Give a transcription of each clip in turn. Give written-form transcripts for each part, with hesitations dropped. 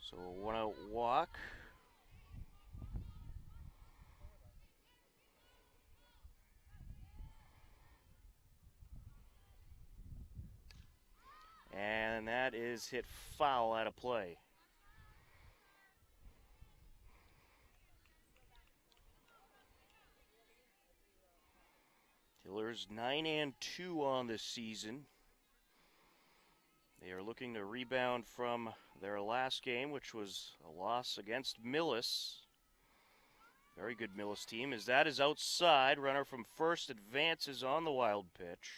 So a one-out walk. And that is hit foul out of play. Hillers 9-2 on this season. They are looking to rebound from their last game, which was a loss against Millis. Very good Millis team, as that is outside. Runner from first advances on the wild pitch.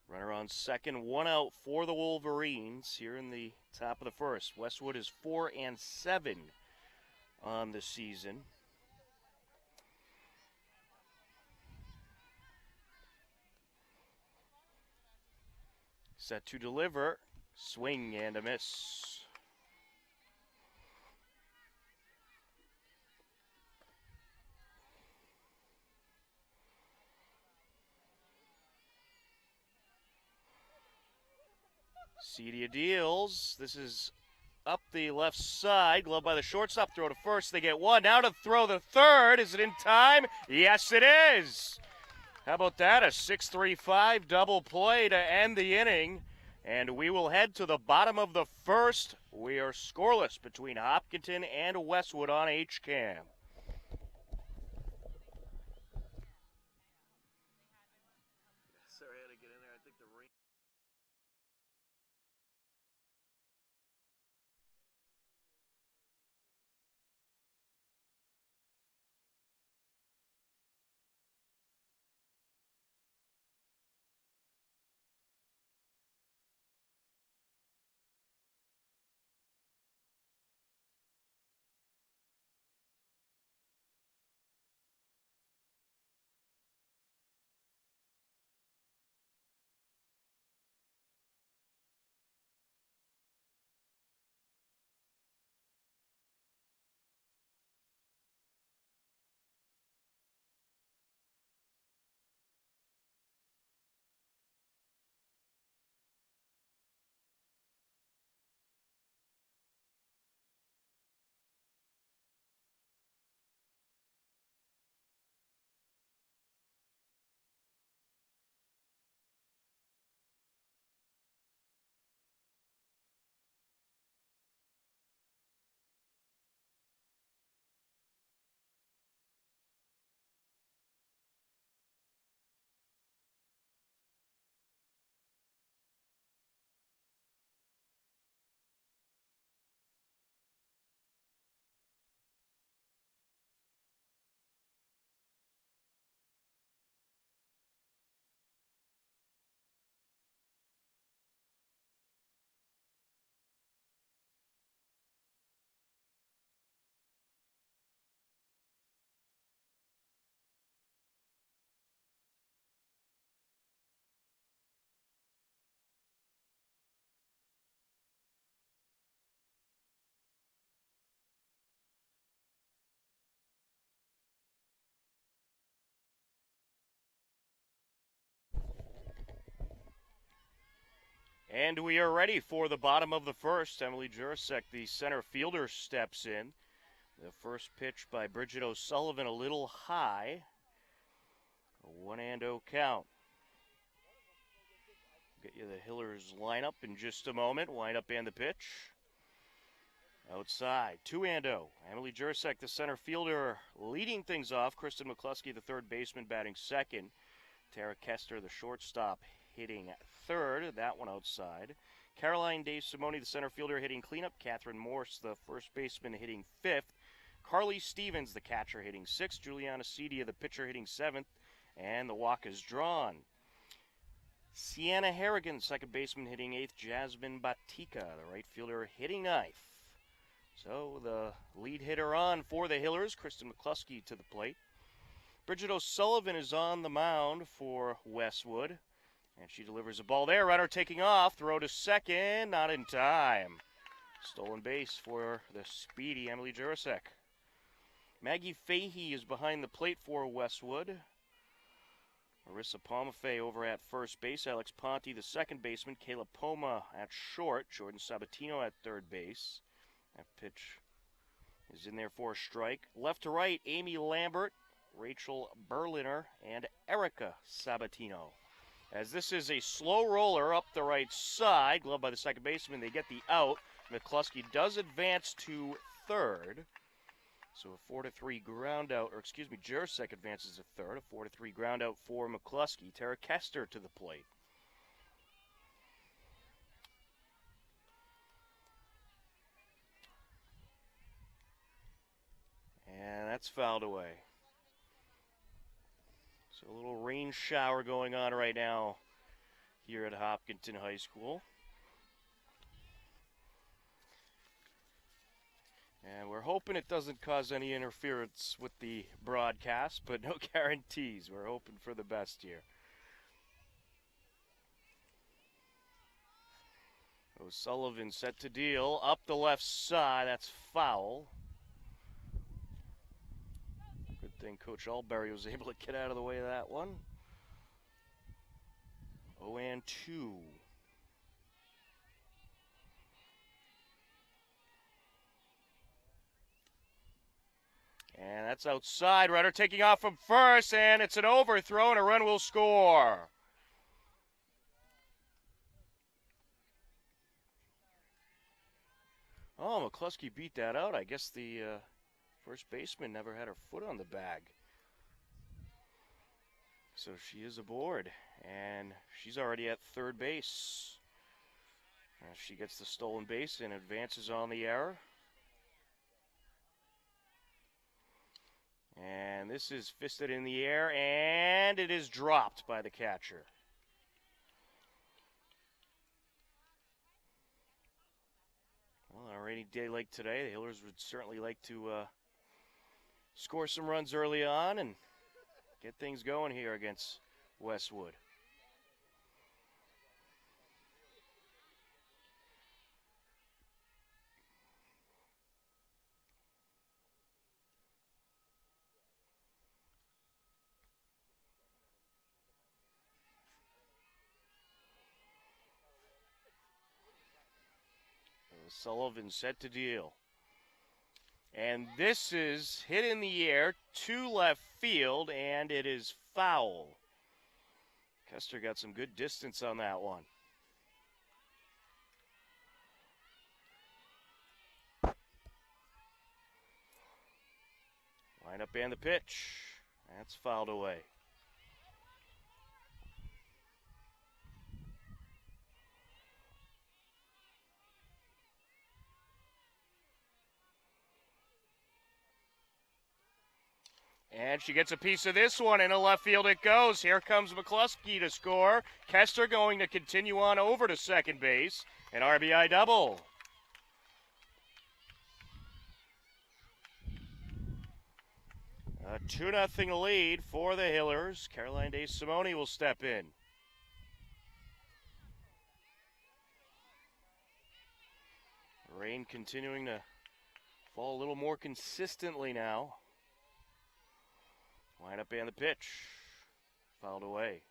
Runner on second, one out for the Wolverines here in the top of the first. Westwood is 4-7 on the season. Set to deliver, swing and a miss. Cedia deals. This is up the left side. Glove by the shortstop. Throw to first. They get one. Now to throw the third. Is it in time? Yes, it is. How about that? A 6-3-5 double play to end the inning. And we will head to the bottom of the first. We are scoreless between Hopkinton and Westwood on HCAM. Sorry, I had to get in there. I think the ring. And we are ready for the bottom of the first. Emily Jurasek, the center fielder, steps in. The first pitch by Bridget O'Sullivan a little high. A 1-0 count. Get you the Hillers lineup in just a moment. Wind up and the pitch. Outside, 2-0. Emily Jurasek, the center fielder, leading things off. Kristen McCluskey, the third baseman, batting second. Tara Kester, the shortstop, hitting third. That one outside. Caroline DeSimone, the center fielder, hitting cleanup. Catherine Morse, the first baseman, hitting fifth. Carly Stevens, the catcher, hitting sixth. Juliana Cedia, the pitcher, hitting seventh. And the walk is drawn. Sienna Harrigan, second baseman, hitting eighth. Jasmine Batika, the right fielder, hitting ninth. So the lead hitter on for the Hillers, Kristen McCluskey to the plate. Bridget O'Sullivan is on the mound for Westwood. And she delivers a ball there. Runner taking off. Throw to second. Not in time. Stolen base for the speedy Emily Jurasek. Maggie Fahey is behind the plate for Westwood. Marissa Pomafay over at first base. Alex Ponte, the second baseman. Kayla Poma at short. Jordan Sabatino at third base. That pitch is in there for a strike. Left to right, Amy Lambert, Rachel Berliner, and Erica Sabatino. As this is a slow roller up the right side, gloved by the second baseman, they get the out. McCluskey does advance to third. So a 4-3 ground out, or excuse me, Jurasek advances to third. A 4-3 ground out for McCluskey. Tara Kester to the plate. And that's fouled away. So a little rain shower going on right now here at Hopkinton High School. And we're hoping it doesn't cause any interference with the broadcast, but no guarantees. We're hoping for the best here. O'Sullivan set to deal up the left side. That's foul. Good thing Coach Alberry was able to get out of the way of that one. 0-2. And that's outside. Runner taking off from first, and it's an overthrow, and a run will score. Oh, McCluskey beat that out. I guess the first baseman never had her foot on the bag. So she is aboard, and she's already at third base. She gets the stolen base and advances on the error. And this is fisted in the air, and it is dropped by the catcher. Well, on a rainy day like today, the Hillers would certainly like to score some runs early on and get things going here against Westwood. Sullivan set to deal. And this is hit in the air to left field, and it is foul. Kester got some good distance on that one. Line up and the pitch. That's fouled away. And she gets a piece of this one. Into left field it goes. Here comes McCluskey to score. Kester going to continue on over to second base. An RBI double. A 2-0 lead for the Hillers. Caroline Day Simone will step in. Rain continuing to fall a little more consistently now. Line up and the pitch. Fouled away.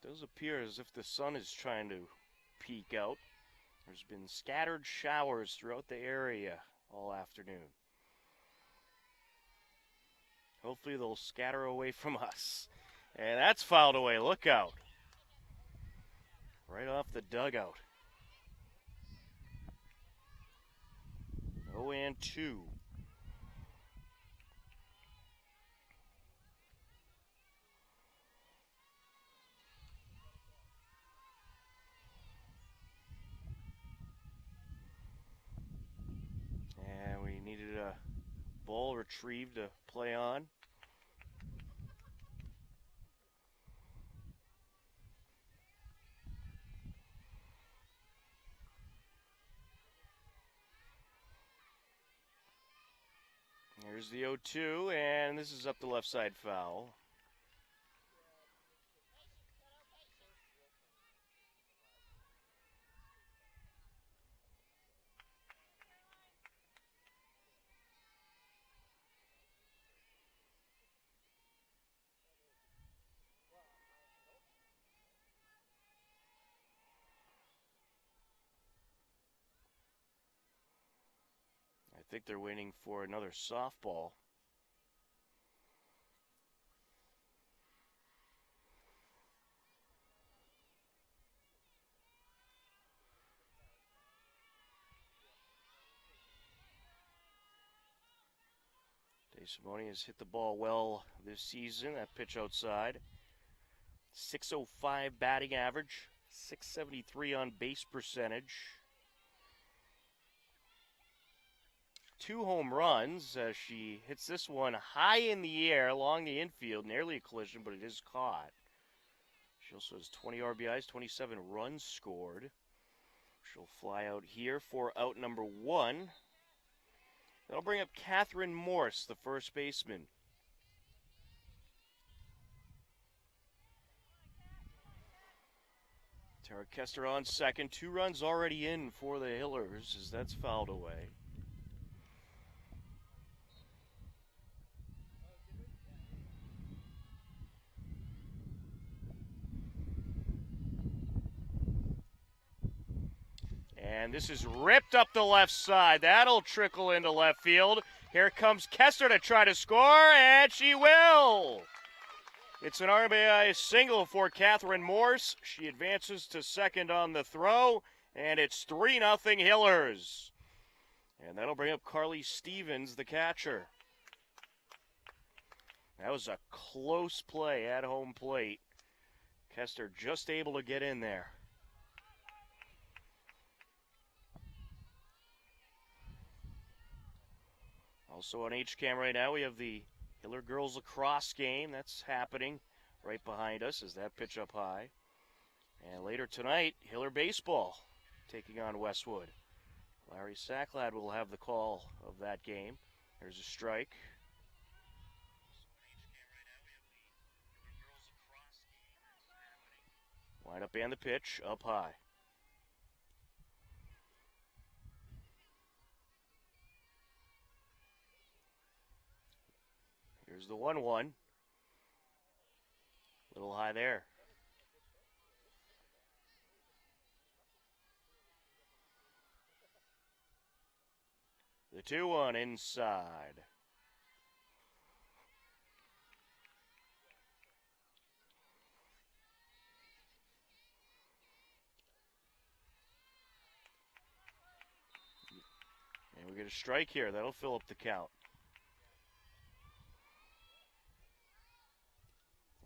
Does appear as if the sun is trying to peek out. There's been scattered showers throughout the area all afternoon. Hopefully they'll scatter away from us. And that's fouled away. Look out. Right off the dugout. 0-2. And we needed a ball retrieved to play on. Here's the 0-2, and this is up the left side foul. think they're waiting for another softball. Simone has hit the ball well this season. That pitch outside. 605 batting average, 673 on base percentage. 2 home runs as she hits this one high in the air along the infield. Nearly a collision, but it is caught. She also has 20 RBIs, 27 runs scored. She'll fly out here for out number 1. That'll bring up Catherine Morse, the first baseman. Tara Kester on second. 2 runs already in for the Hillers as that's fouled away. And this is ripped up the left side. That'll trickle into left field. Here comes Kester to try to score, and she will. It's an RBI single for Catherine Morse. She advances to second on the throw, and it's 3-0 Hillers. And that'll bring up Carly Stevens, the catcher. That was a close play at home plate. Kester just able to get in there. Also on HCAM right now, we have the Hiller girls lacrosse game that's happening right behind us as that pitch up high. And later tonight, Hiller baseball taking on Westwood. Larry Sacklad will have the call of that game. There's a strike. Wind up and the pitch up high. Here's the 1-1. Little high there. The 2-1 inside. And we get a strike here. That'll fill up the count.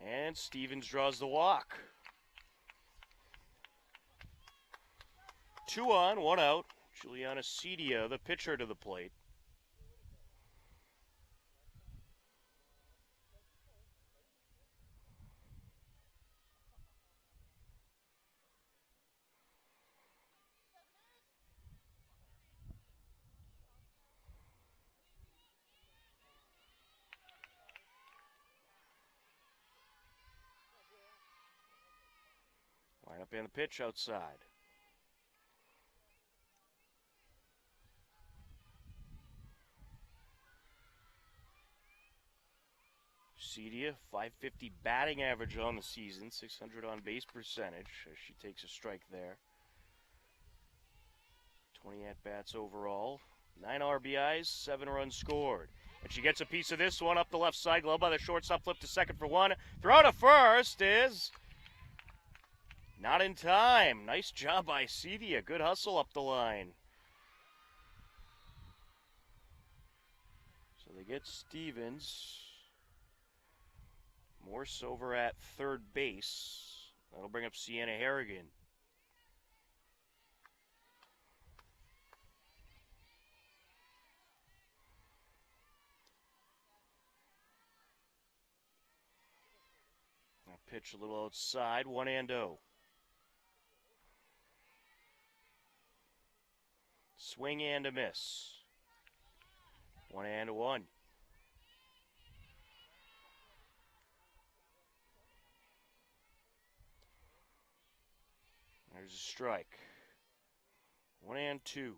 And Stevens draws the walk. 2 on, 1 out. Juliana Cedia, the pitcher, to the plate. Line up and the pitch outside. Cedia, 550 batting average on the season, 600 on base percentage as she takes a strike there. 20 at-bats overall, 9 RBIs, 7 runs scored. And she gets a piece of this one up the left side, glove by the shortstop, flip to second for 1. Throw to first is not in time. Nice job by Cedia, good hustle up the line. So they get Stevens. Morse over at third base. That'll bring up Sienna Harrigan. That pitch a little outside, 1-0. Swing and a miss. 1-1. There's a strike. 1-2.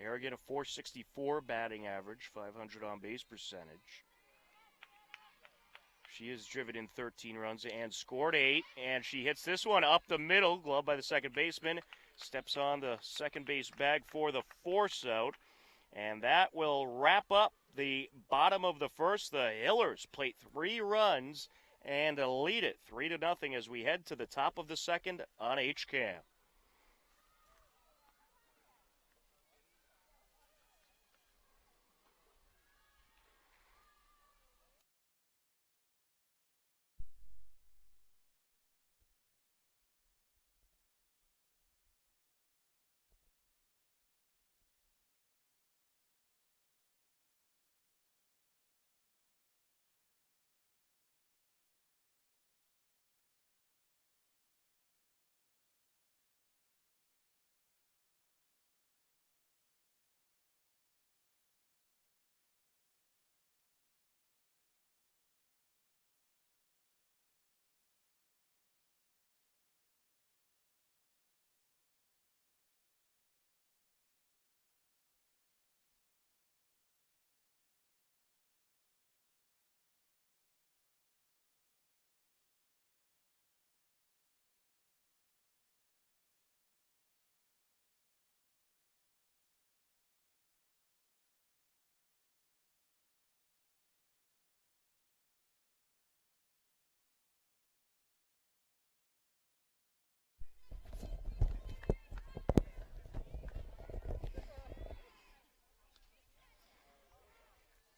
Harrigan, a 464 batting average, 500 on base percentage. She has driven in 13 runs and scored 8. And she hits this one up the middle, gloved by the second baseman. Steps on the second base bag for the force out. And that will wrap up the bottom of the first. The Hillers plate 3 runs and lead it 3-0 as we head to the top of the second on HCAM.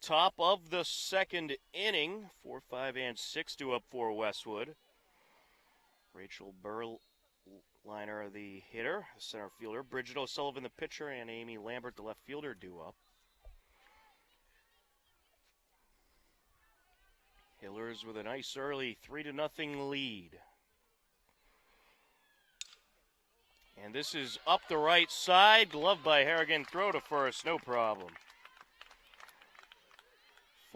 Top of the second inning, 4, 5, and 6 to up for Westwood. Rachel Berliner, the hitter, the center fielder. Bridget O'Sullivan, the pitcher, and Amy Lambert, the left fielder, due up. Hillers with a nice early 3-0 lead. And this is up the right side, gloved by Harrigan. Throw to first, no problem.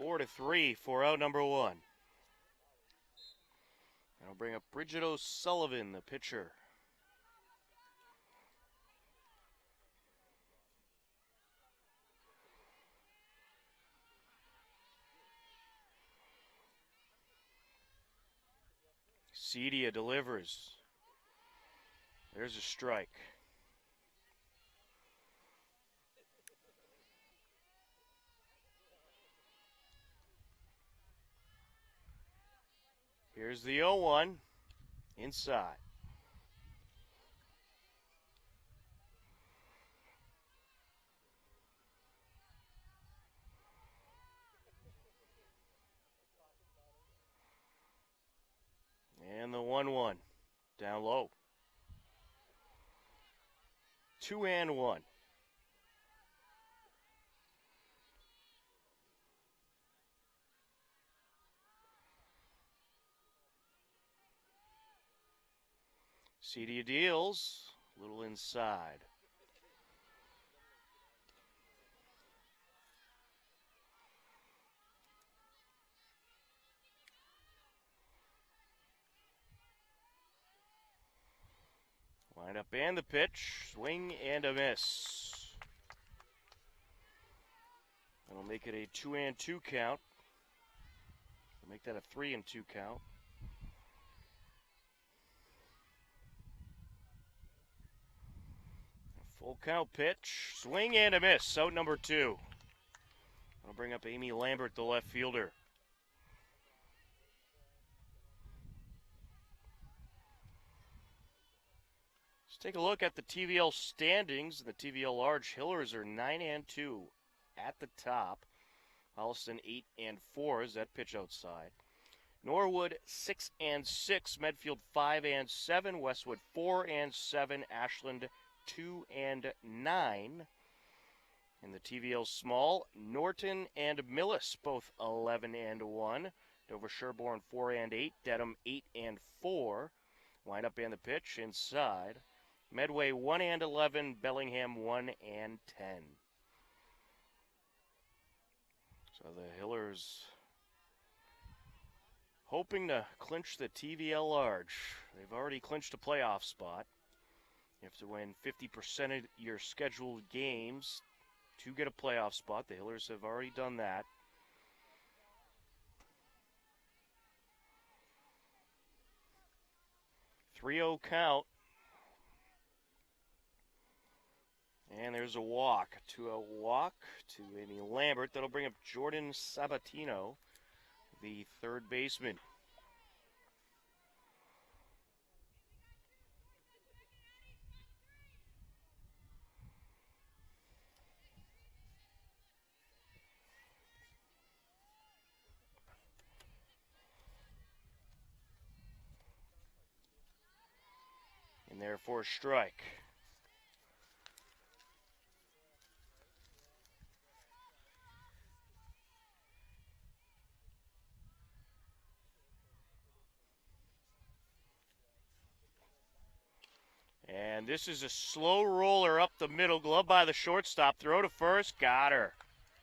4-3 for out number 1. And I'll bring up Bridget O'Sullivan, the pitcher. Cedia delivers. There's a strike. Here's the 0-1 inside. And the 1-1 down low. 2-1. Cedia deals, a little inside. Wind up and the pitch, swing and a miss. That'll make it a 2-2 count. We'll make that a 3-2 count. Full count pitch, swing and a miss, out number 2. I'll bring up Amy Lambert, the left fielder. Let's take a look at the TVL standings. The TVL large Hillers are 9-2 at the top. Holliston 8-4 as that pitch outside. Norwood 6-6, Medfield 5-7, Westwood 4-7, Ashland 2-9. In the TVL small, Norton and Millis both 11-1. Dover Sherborne 4-8, Dedham 8-4. Wind up and the pitch inside. Medway 1-11, Bellingham 1-10. So the Hillers hoping to clinch the TVL large. They've already clinched a playoff spot. You have to win 50% of your scheduled games to get a playoff spot. The Hillers have already done that. Three-0 count. And there's a walk to Amy Lambert. That'll bring up Jordan Sabatino, the third baseman. In there for a strike. And this is a slow roller up the middle, glove by the shortstop, throw to first, got her.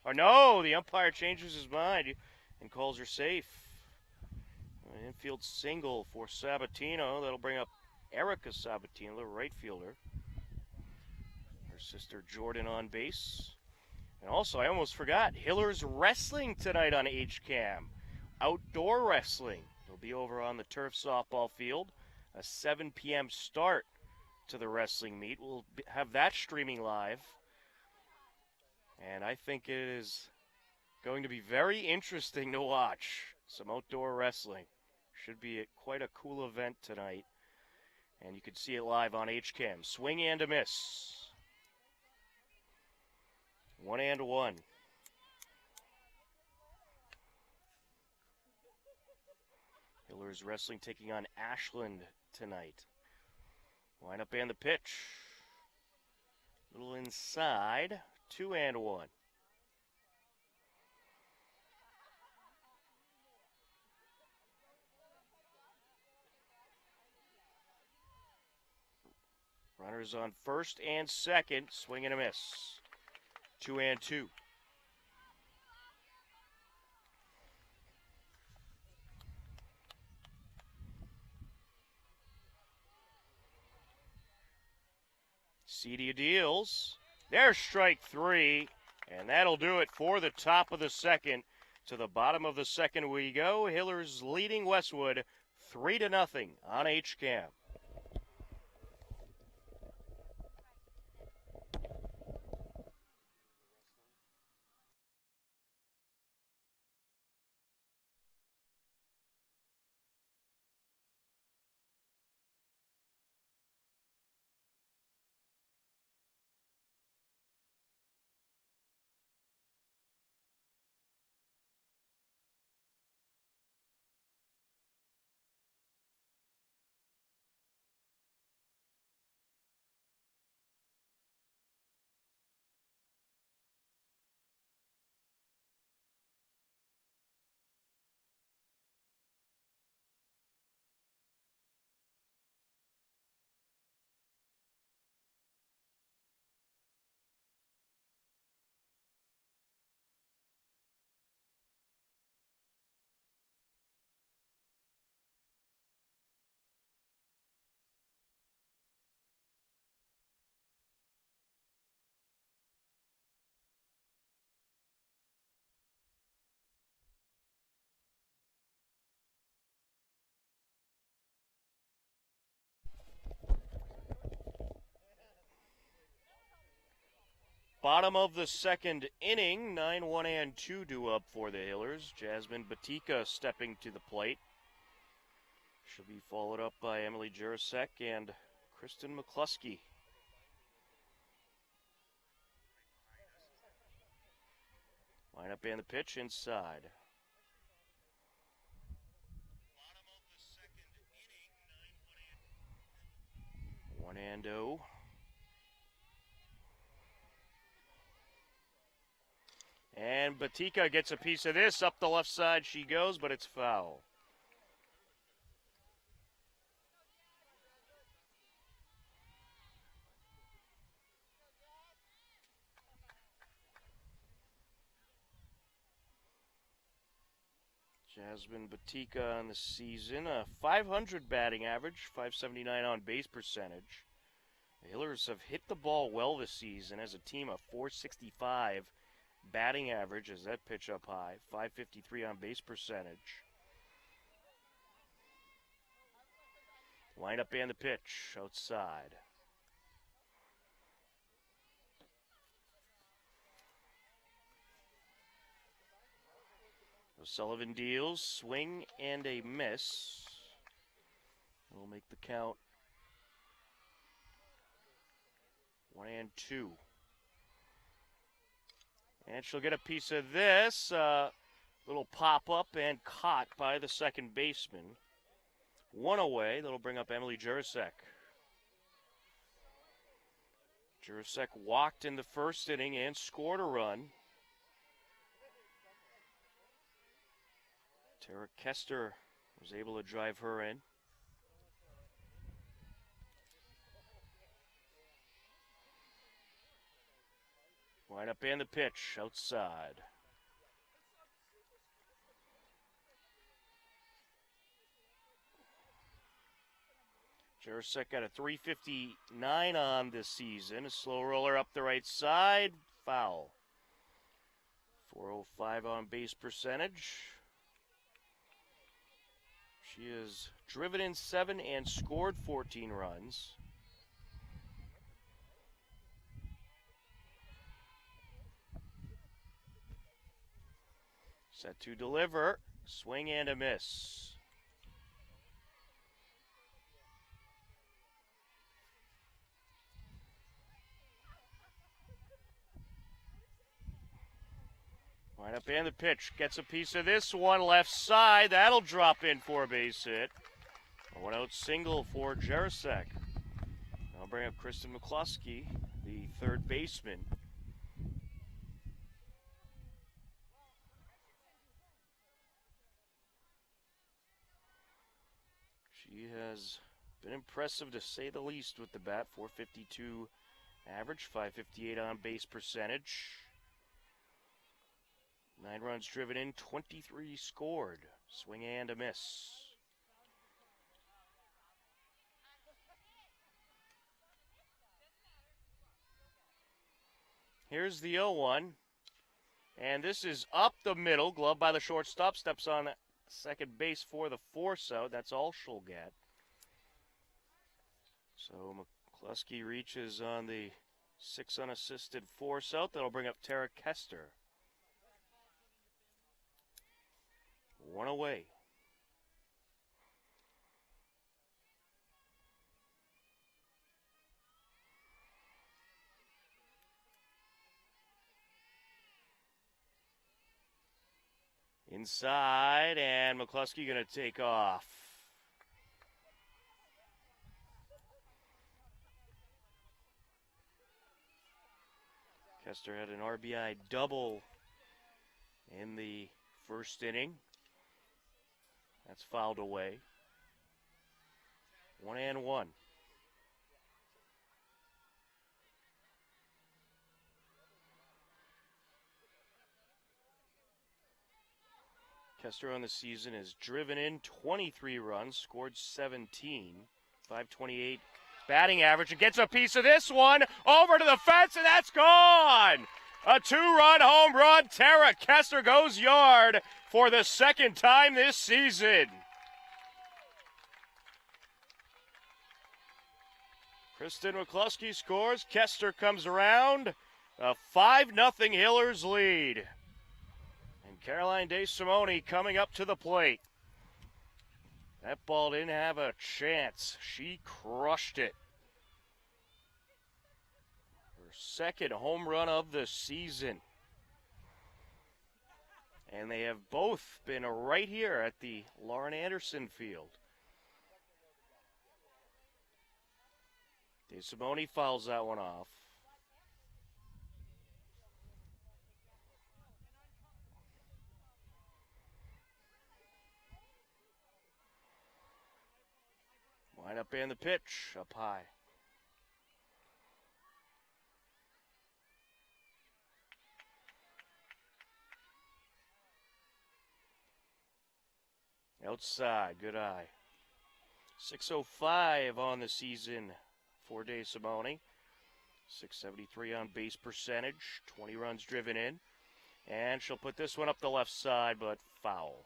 Or no, the umpire changes his mind and calls her safe. An infield single for Sabatino. That'll bring up Erica Sabatino, the right fielder. Her sister Jordan on base. And also, I almost forgot, Hiller's wrestling tonight on HCAM. Outdoor wrestling. They'll be over on the turf softball field. A 7 p.m. start to the wrestling meet. We'll have that streaming live. And I think it is going to be very interesting to watch. Some outdoor wrestling. Should be quite a cool event tonight. And you can see it live on HCAM. Swing and a miss. 1-1. Hiller's wrestling taking on Ashland tonight. Line up and the pitch. Little inside. 2-1. Runners on first and second. Swing and a miss. 2-2. Cedia deals. There's strike 3, and that'll do it for the top of the second. To the bottom of the second we go. Hiller's leading Westwood 3-0 on HCAM. Bottom of the second inning, 9-1 and 2 due up for the Hillers. Jasmine Batika stepping to the plate. She'll be followed up by Emily Jurasek and Kristen McCluskey. Line up and the pitch inside. Bottom of the second inning, 1-0. And Batika gets a piece of this. Up the left side she goes, but it's foul. Jasmine Batika on the season, a .500 batting average, .579 on base percentage. The Hillers have hit the ball well this season as a team, of .465 batting average as that pitch up high, .553 on base percentage. Line up and the pitch outside. O'Sullivan deals, swing and a miss. We'll make the count 1-2. And she'll get a piece of this. Little pop-up and caught by the second baseman. One away. That'll bring up Emily Jurasek. Jurasek walked in the first inning and scored a run. Tara Kester was able to drive her in. Wind up and the pitch outside. Jurasek got a 359 on this season. A slow roller up the right side. Foul. 405 on base percentage. She has driven in 7 and scored 14 runs. Set to deliver. Swing and a miss. Wind up and the pitch. Gets a piece of this one left side. That'll drop in for a base hit. A one-out single for Jurasek. I'll bring up Kristen McCluskey, the third baseman. She has been impressive to say the least with the bat. 452 average, 558 on base percentage. 9 runs driven in, 23 scored. Swing and a miss. Here's the 0-1. And this is up the middle. Glove by the shortstop. Steps on second base for the force out. That's all she'll get. So McCluskey reaches on the 6 unassisted force out. That'll bring up Tara Kester. One away. Inside, and McCluskey going to take off. Kester had an RBI double in the first inning. That's fouled away. 1-1. Kester on the season has driven in 23 runs, scored 17, 528 batting average, and gets a piece of this one over to the fence, and that's gone! A 2-run home run. Tara Kester goes yard for the second time this season. Kristen McCluskey scores. Kester comes around. A 5-0 Hillers lead. And Caroline DeSimone coming up to the plate. That ball didn't have a chance. She crushed it. Second home run of the season. And they have both been right here at the Lauren Anderson Field. DeSimone fouls that one off. Wind up and the pitch up high. Outside, good eye. 605 on the season for DeSimone. 673 on base percentage, 20 runs driven in. And she'll put this one up the left side, but foul.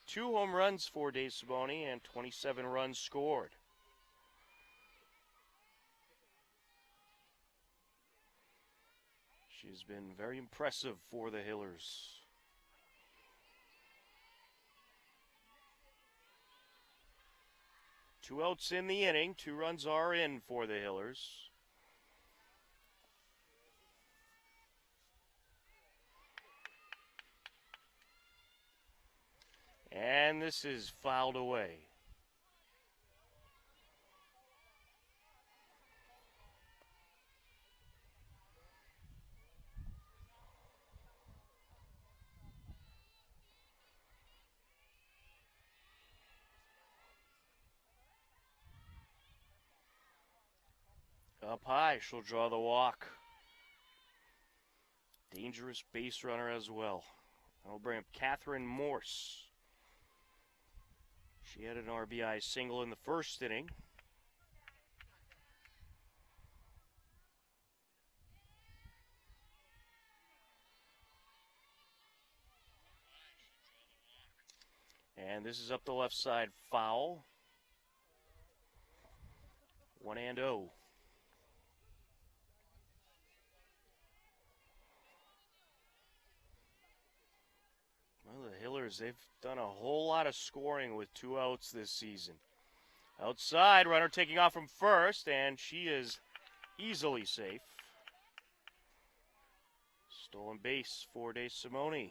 2 home runs for DeSimone and 27 runs scored. She's been very impressive for the Hillers. 2 outs in the inning. 2 runs are in for the Hillers. And this is fouled away. Up high, she'll draw the walk. Dangerous base runner as well. That'll bring up Catherine Morse. She had an RBI single in the first inning. And this is up the left side, foul. 1-0. Well, the Hillers, they've done a whole lot of scoring with 2 outs this season. Outside, runner taking off from first, and she is easily safe. Stolen base for DeSimone.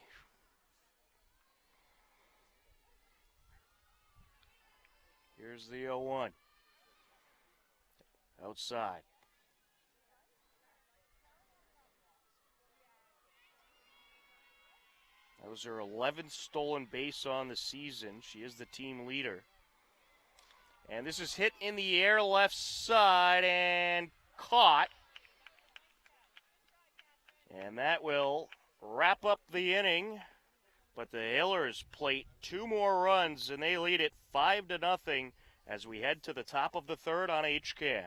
Here's the 0-1. Outside. That was her 11th stolen base on the season. She is the team leader. And this is hit in the air left side and caught. And that will wrap up the inning. But the Hillers plate 2 more runs, and they lead it 5-0 as we head to the top of the third on HCAM.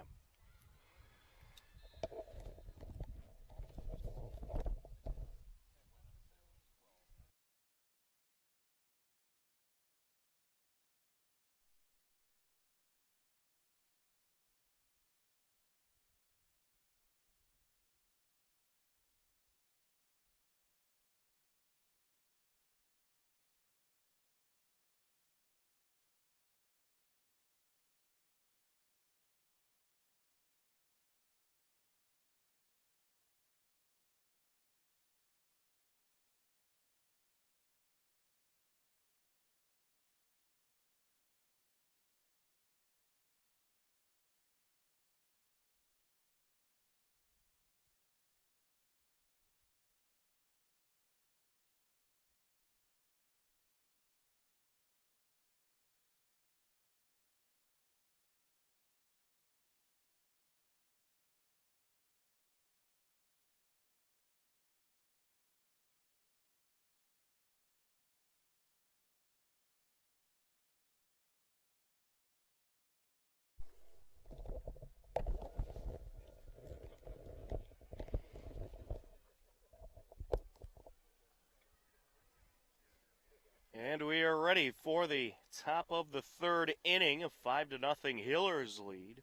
And we are ready for the top of the third inning, a 5-0 Hillers lead.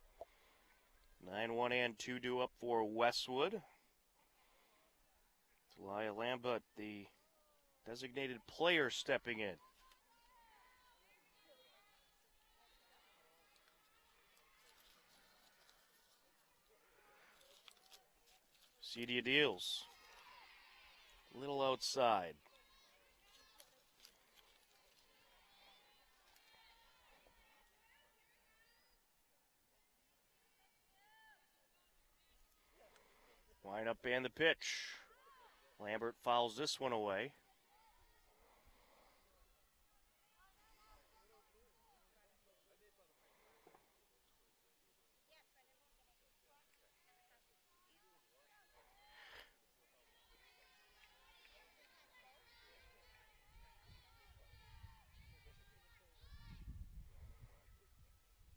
9-1 and 2-2 up for Westwood. Talia Lambert, the designated player, stepping in. Cedia deals. A little outside. Line up and the pitch. Lambert fouls this one away.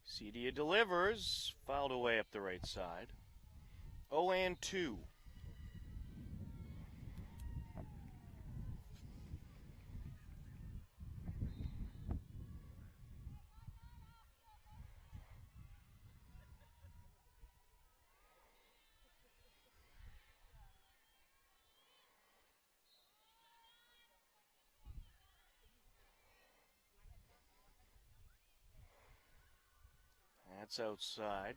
Cedia delivers, fouled away up the right side. 0-2. That's outside.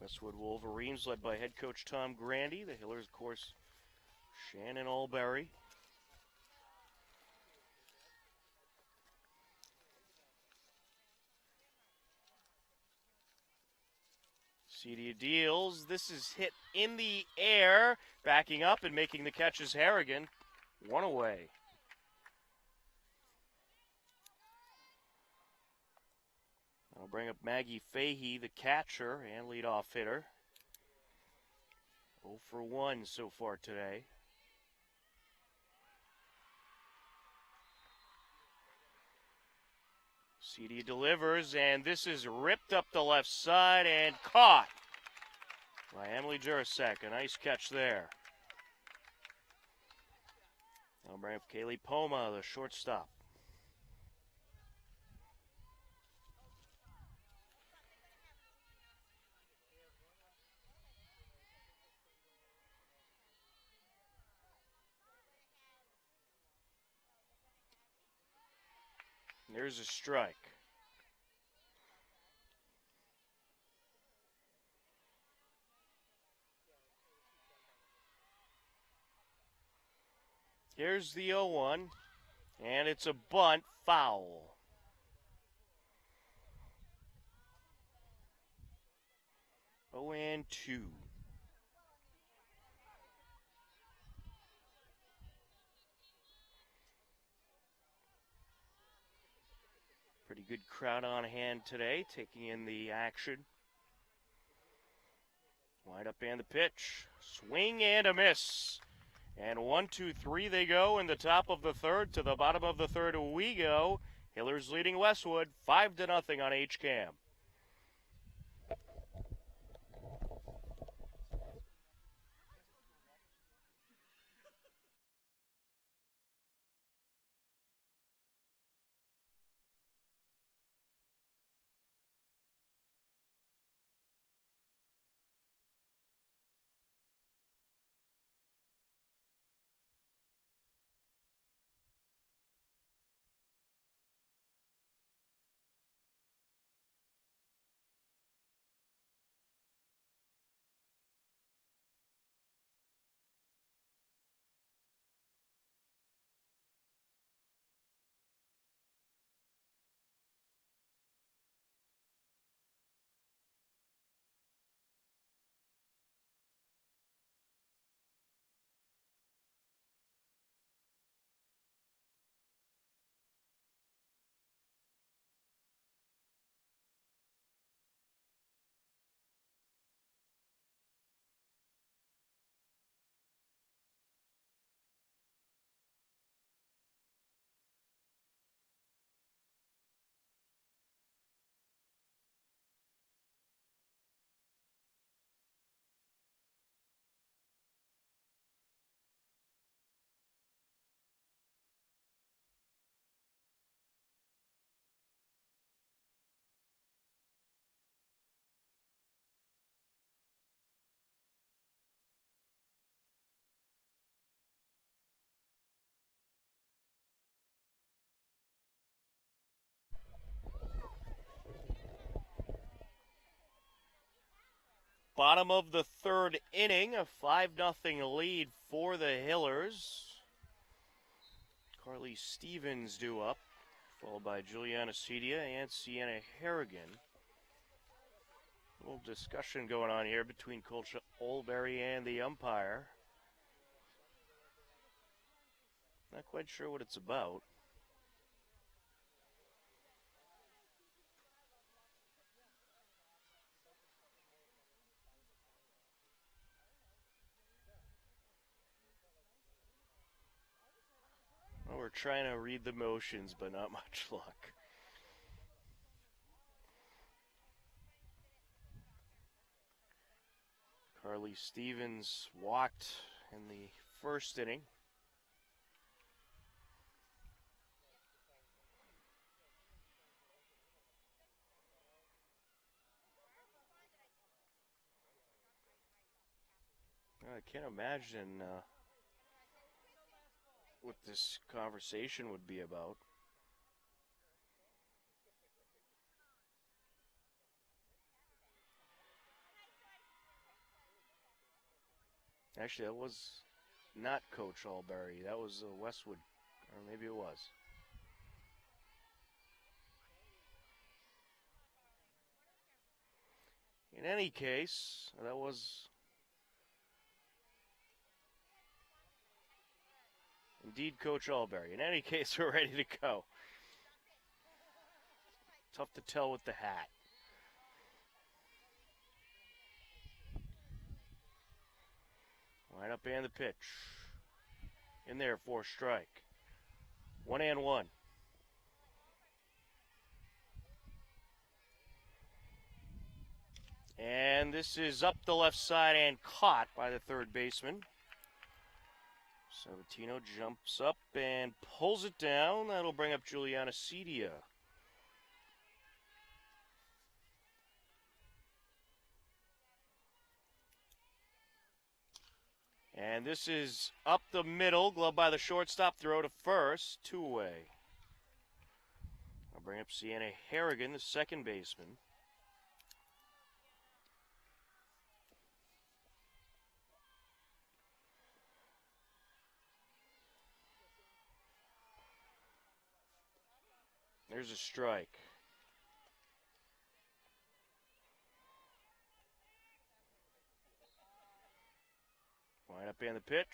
Westwood Wolverines led by head coach Tom Grandy. The Hillers, of course, Shannon Alberry. Cedia deals. This is hit in the air. Backing up and making the catch is Harrigan. One away. That'll bring up Maggie Fahey, the catcher and leadoff hitter. 0 for 1 so far today. Cedia delivers, and this is ripped up the left side and caught by Emily Jurasek. A nice catch there. That'll bring up Kaylee Poma, the shortstop. There's a strike. Here's the 0-1, and it's a bunt foul. Oh, and 2. Pretty good crowd on hand today, taking in the action. Wind up and the pitch. Swing and a miss. And 1, 2, 3 they go in the top of the third. To the bottom of the third we go. Hillers leading Westwood 5-0 on HCAM. Bottom of the third inning, a 5-0 lead for the Hillers. Carly Stevens due up, followed by Juliana Cedia and Sienna Harrigan. A little discussion going on here between Coach Olberry and the umpire. Not quite sure what it's about. Well, we're trying to read the motions, but not much luck. Carly Stevens walked in the first inning. I can't imagine what this conversation would be about. Actually, that was not Coach Alberry. That was Westwood, or maybe it was. In any case, that was indeed Coach Alberry. In any case, we're ready to go. Tough to tell with the hat. Line up and the pitch. In there for strike. 1-1. And this is up the left side and caught by the third baseman. Sabatino jumps up and pulls it down. That'll bring up Juliana Cedia. And this is up the middle, glove by the shortstop, throw to first, 2 away. I'll bring up Sienna Harrigan, the second baseman. There's a strike. Line up and the pitch.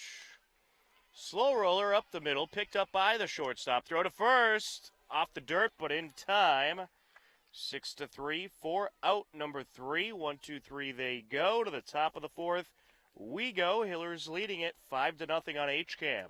Slow roller up the middle, picked up by the shortstop. Throw to first, off the dirt, but in time. 6-3, 4 out, number 3. 1-2-3 they go to the top of the fourth. We go. Hillers leading it 5-0 on HCAM.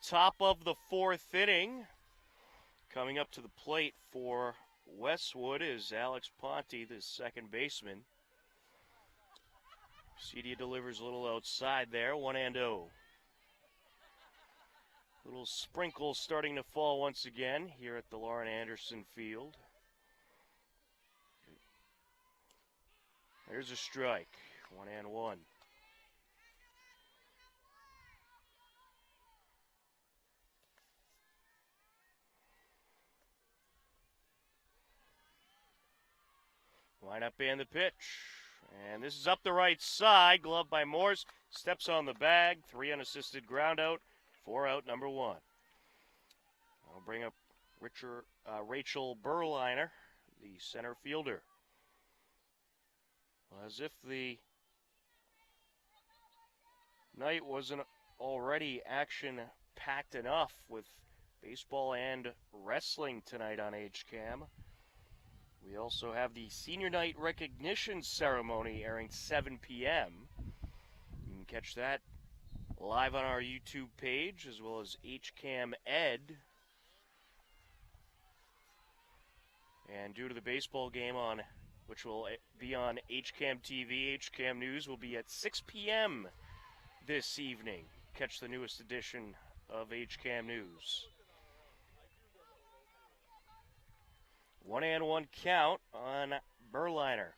Top of the fourth inning. Coming up to the plate for Westwood is Alex Ponte, the second baseman. Cedia delivers a little outside there, 1-0. Little sprinkles starting to fall once again here at the Lauren Anderson Field. There's a strike, 1-1. Line up and the pitch. And this is up the right side. Glove by Morse. Steps on the bag. 3 unassisted ground out. 4 out, number 1. I'll bring up Rachel Berliner, the center fielder. As if the night wasn't already action-packed enough with baseball and wrestling tonight on HCAM. We also have the Senior Night Recognition Ceremony airing 7 p.m. You can catch that live on our YouTube page as well as HCAM Ed. And due to the baseball game which will be on HCAM TV, HCAM News will be at 6 p.m. this evening. Catch the newest edition of HCAM News. 1-1 count on Berliner.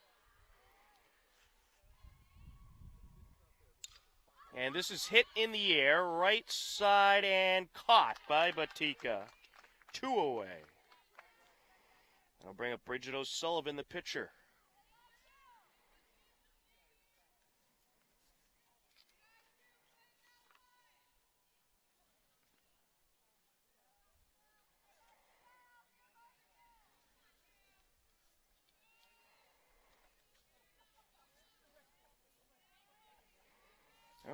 And this is hit in the air, right side, and caught by Batika. 2 away. I'll bring up Bridget O'Sullivan, the pitcher.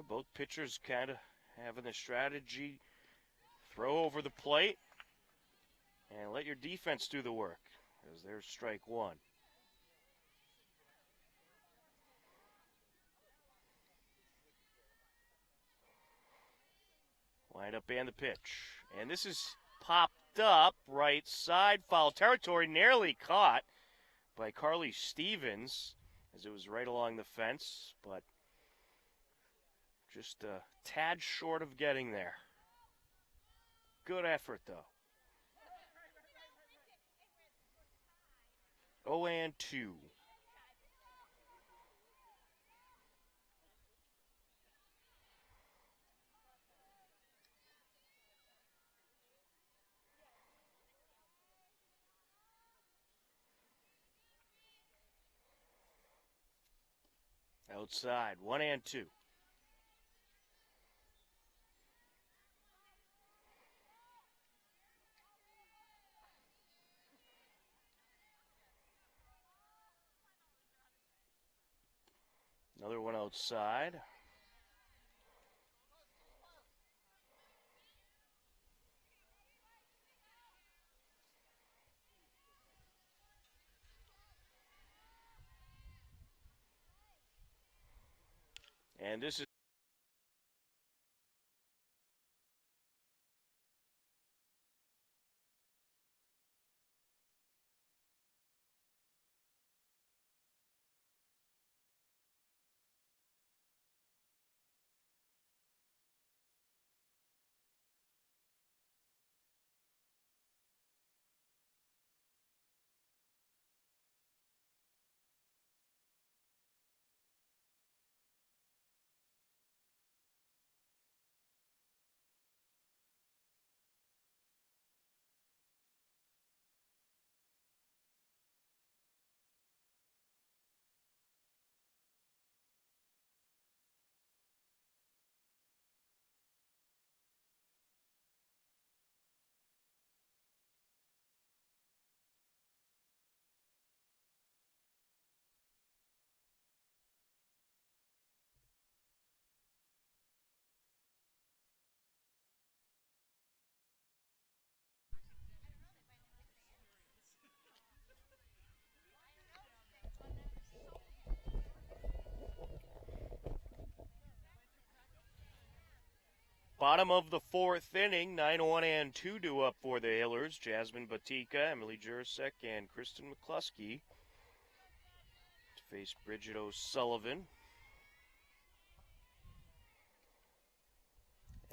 Both pitchers kind of having the strategy, throw over the plate, and let your defense do the work, as there's strike one. Wind up and the pitch. And this is popped up, right side, foul territory, nearly caught by Carly Stevens, as it was right along the fence, but just a tad short of getting there. Good effort, though. 0-2. Outside, 1-2. Another one outside. And this is bottom of the fourth inning, 9-1 due up for the Hillers. Jasmine Batika, Emily Jurasek, and Kristen McCluskey to face Bridget O'Sullivan.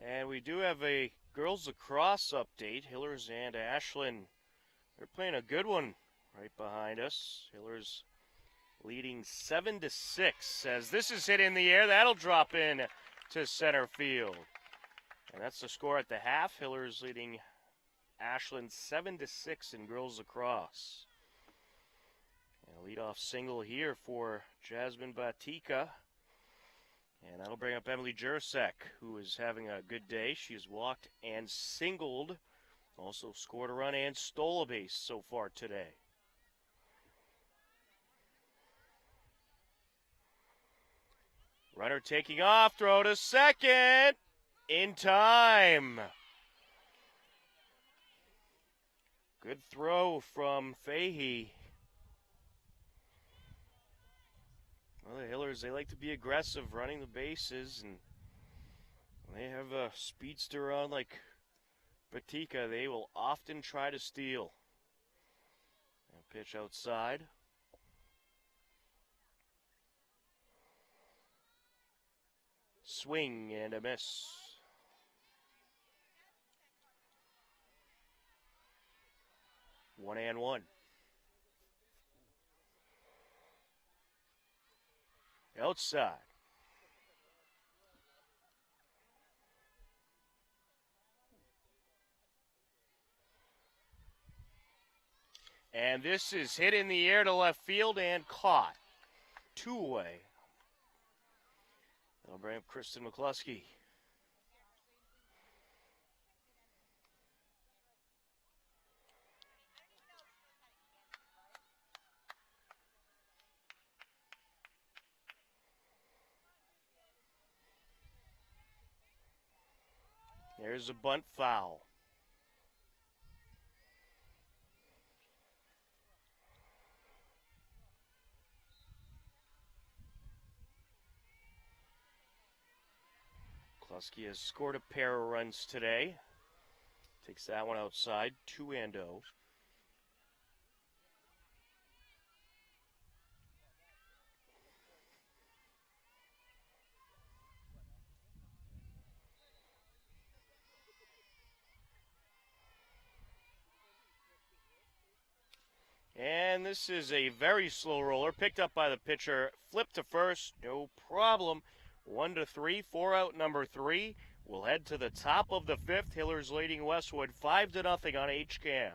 And we do have a girls lacrosse update. Hillers and Ashland, they're playing a good one right behind us. Hillers leading 7-6 as this is hit in the air. That'll drop in to center field. And that's the score at the half. Hillers leading Ashland 7-6 in girls lacrosse. And a leadoff single here for Jasmine Batika. And that'll bring up Emily Jurasek, who is having a good day. She has walked and singled. Also scored a run and stole a base so far today. Runner taking off, throw to second. In time. Good throw from Fahey. Well, the Hillers, they like to be aggressive running the bases, and when they have a speedster on like Batika, they will often try to steal. And pitch outside. Swing and a miss. One and one. Outside. And this is hit in the air to left field and caught. 2 away. That'll bring up Kristen McCluskey. There's a bunt foul. McCluskey has scored a pair of runs today. Takes that one outside, 2-0. And this is a very slow roller, picked up by the pitcher, flipped to first, no problem. 1-3, 4 out number 3. We'll head to the top of the 5th. Hillers leading Westwood 5-0 on HCAM.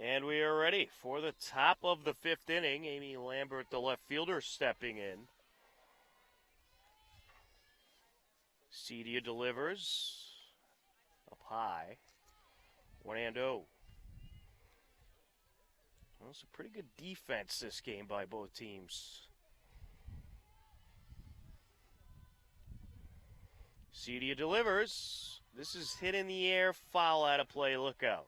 And we are ready for the top of the 5th inning. Amy Lambert, the left fielder, stepping in. Cedia delivers up high. 1-0. Well, it's a pretty good defense this game by both teams. Cedia delivers. This is hit in the air, foul out of play, look out.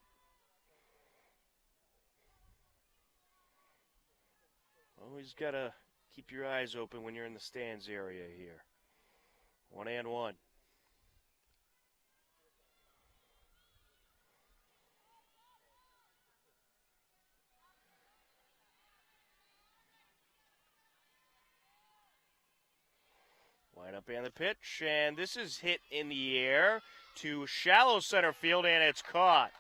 Always got to keep your eyes open when you're in the stands area here. 1-1. Line up and the pitch, and this is hit in the air to shallow center field, and it's caught.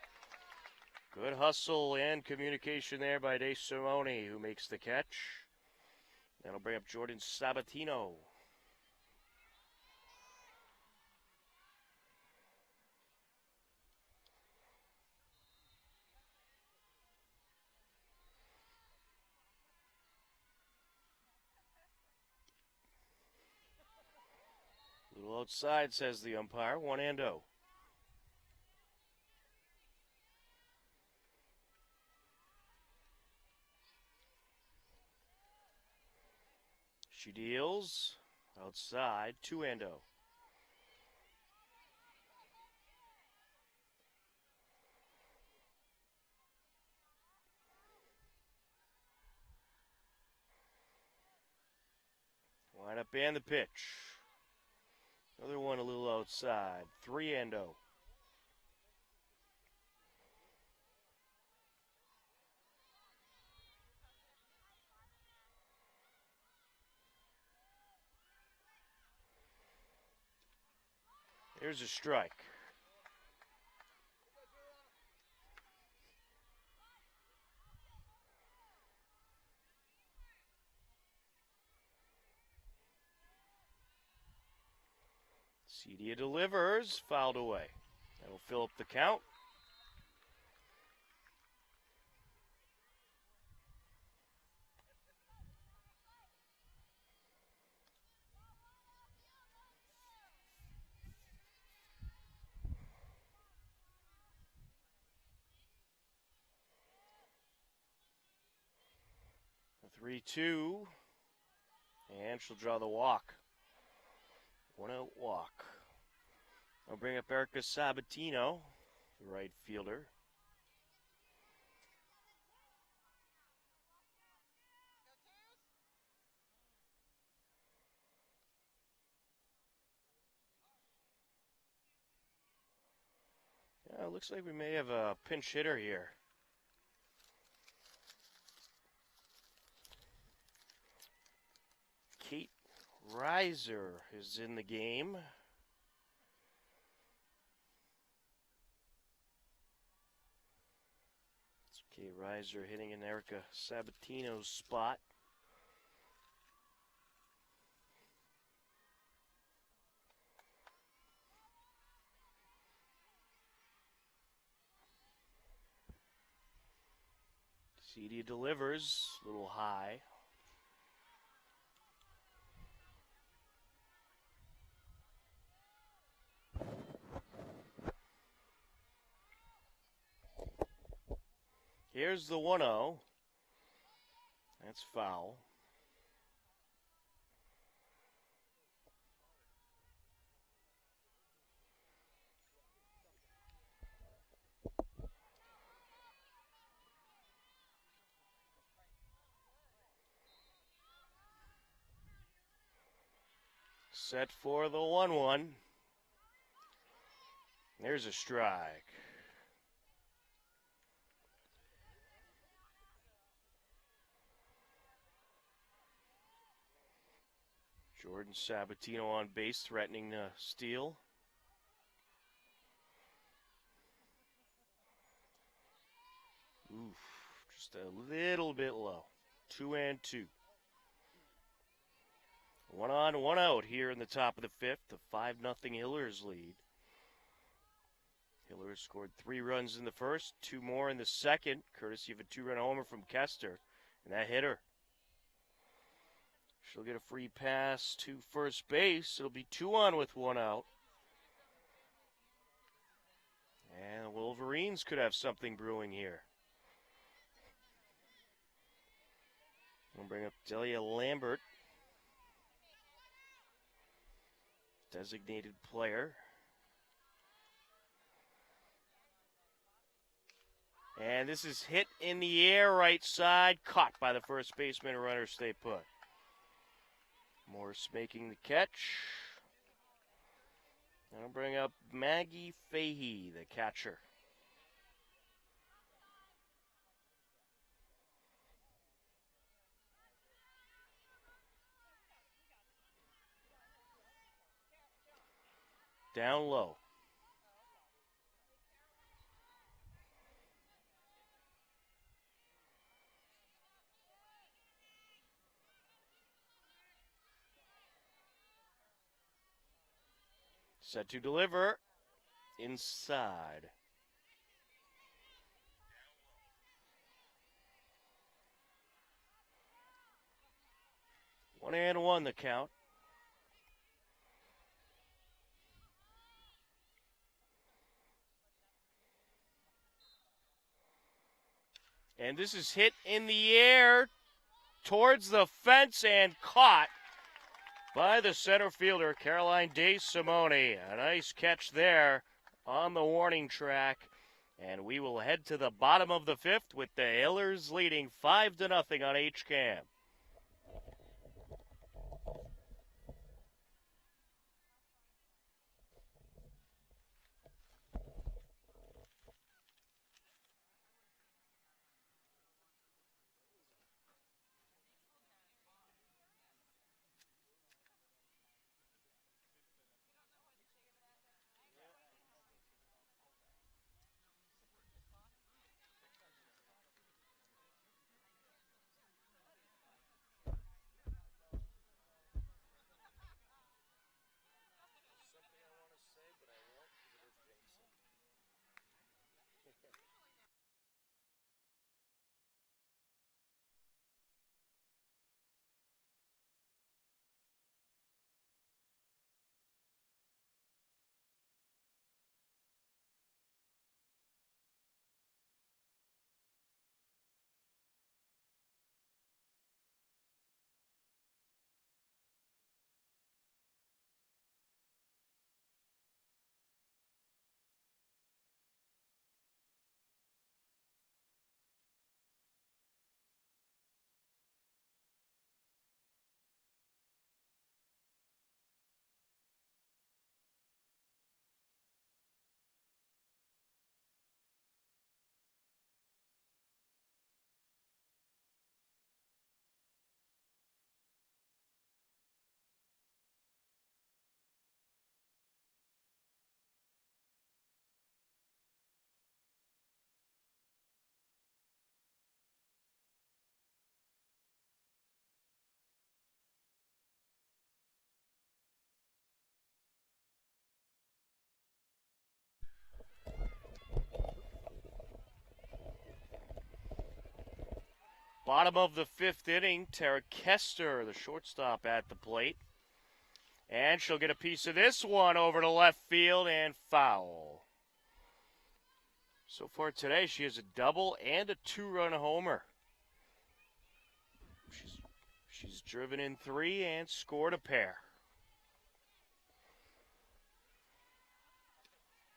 Good hustle and communication there by De Simone, who makes the catch. That'll bring up Jordan Sabatino. Little outside, says the umpire. 1-0. She deals outside, 2-0. Line up and the pitch. Another one a little outside, 3-0. Here's a strike. Cedia delivers, fouled away. That'll fill up the count. 3-2. And she'll draw the walk. 1-out walk. I'll bring up Erica Sabatino, the right fielder. Yeah, it looks like we may have a pinch hitter here. Kate Reiser is in the game. It's Kate Reiser hitting in Erica Sabatino's spot. CD delivers, a little high. Here's the 1-0. That's foul. Set for the 1-1. There's a strike. Jordan Sabatino on base, threatening to steal. Oof, just a little bit low. 2-2. 1 on, 1 out here in the top of the fifth. A 5-0 Hillers lead. Hillers scored 3 runs in the first, 2 more in the second, courtesy of a 2-run homer from Kester. And that hit her. She'll get a free pass to first base. It'll be 2 on with 1 out. And the Wolverines could have something brewing here. We'll bring up Delia Lambert, designated player. And this is hit in the air, right side, caught by the first baseman. Runner stay put. Morse making the catch. And I'll bring up Maggie Fahey, the catcher. Down low. Set to deliver. Inside. 1-1 the count. And this is hit in the air towards the fence and caught by the center fielder, Caroline DeSimone. A nice catch there on the warning track. And we will head to the bottom of the fifth with the Hillers leading 5-0 on HCAM. Bottom of the fifth inning, Tara Kester, the shortstop, at the plate. And she'll get a piece of this one over to left field and foul. So far today, she has a double and a two-run homer. She's driven in 3 and scored a pair.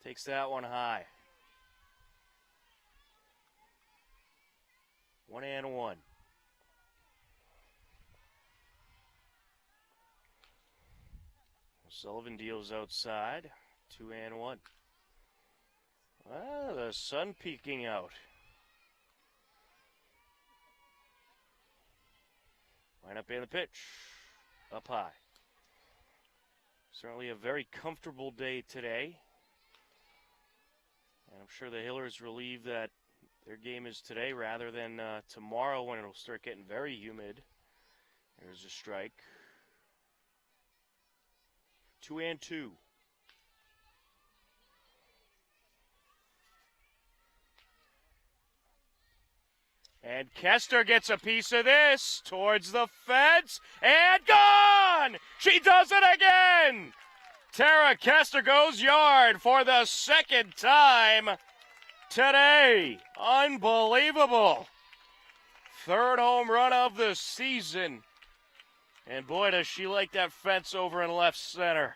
Takes that one high. 1-1. Sullivan deals outside. 2-1. Ah, the sun peeking out. Line up in the pitch. Up high. Certainly a very comfortable day today. And I'm sure the Hillers relieved that their game is today rather than tomorrow when it'll start getting very humid. There's a strike. 2-2. And Kester gets a piece of this towards the fence and gone! She does it again! Tara Kester goes yard for the second time today. Unbelievable. Third home run of the season. And boy, does she like that fence over in left center.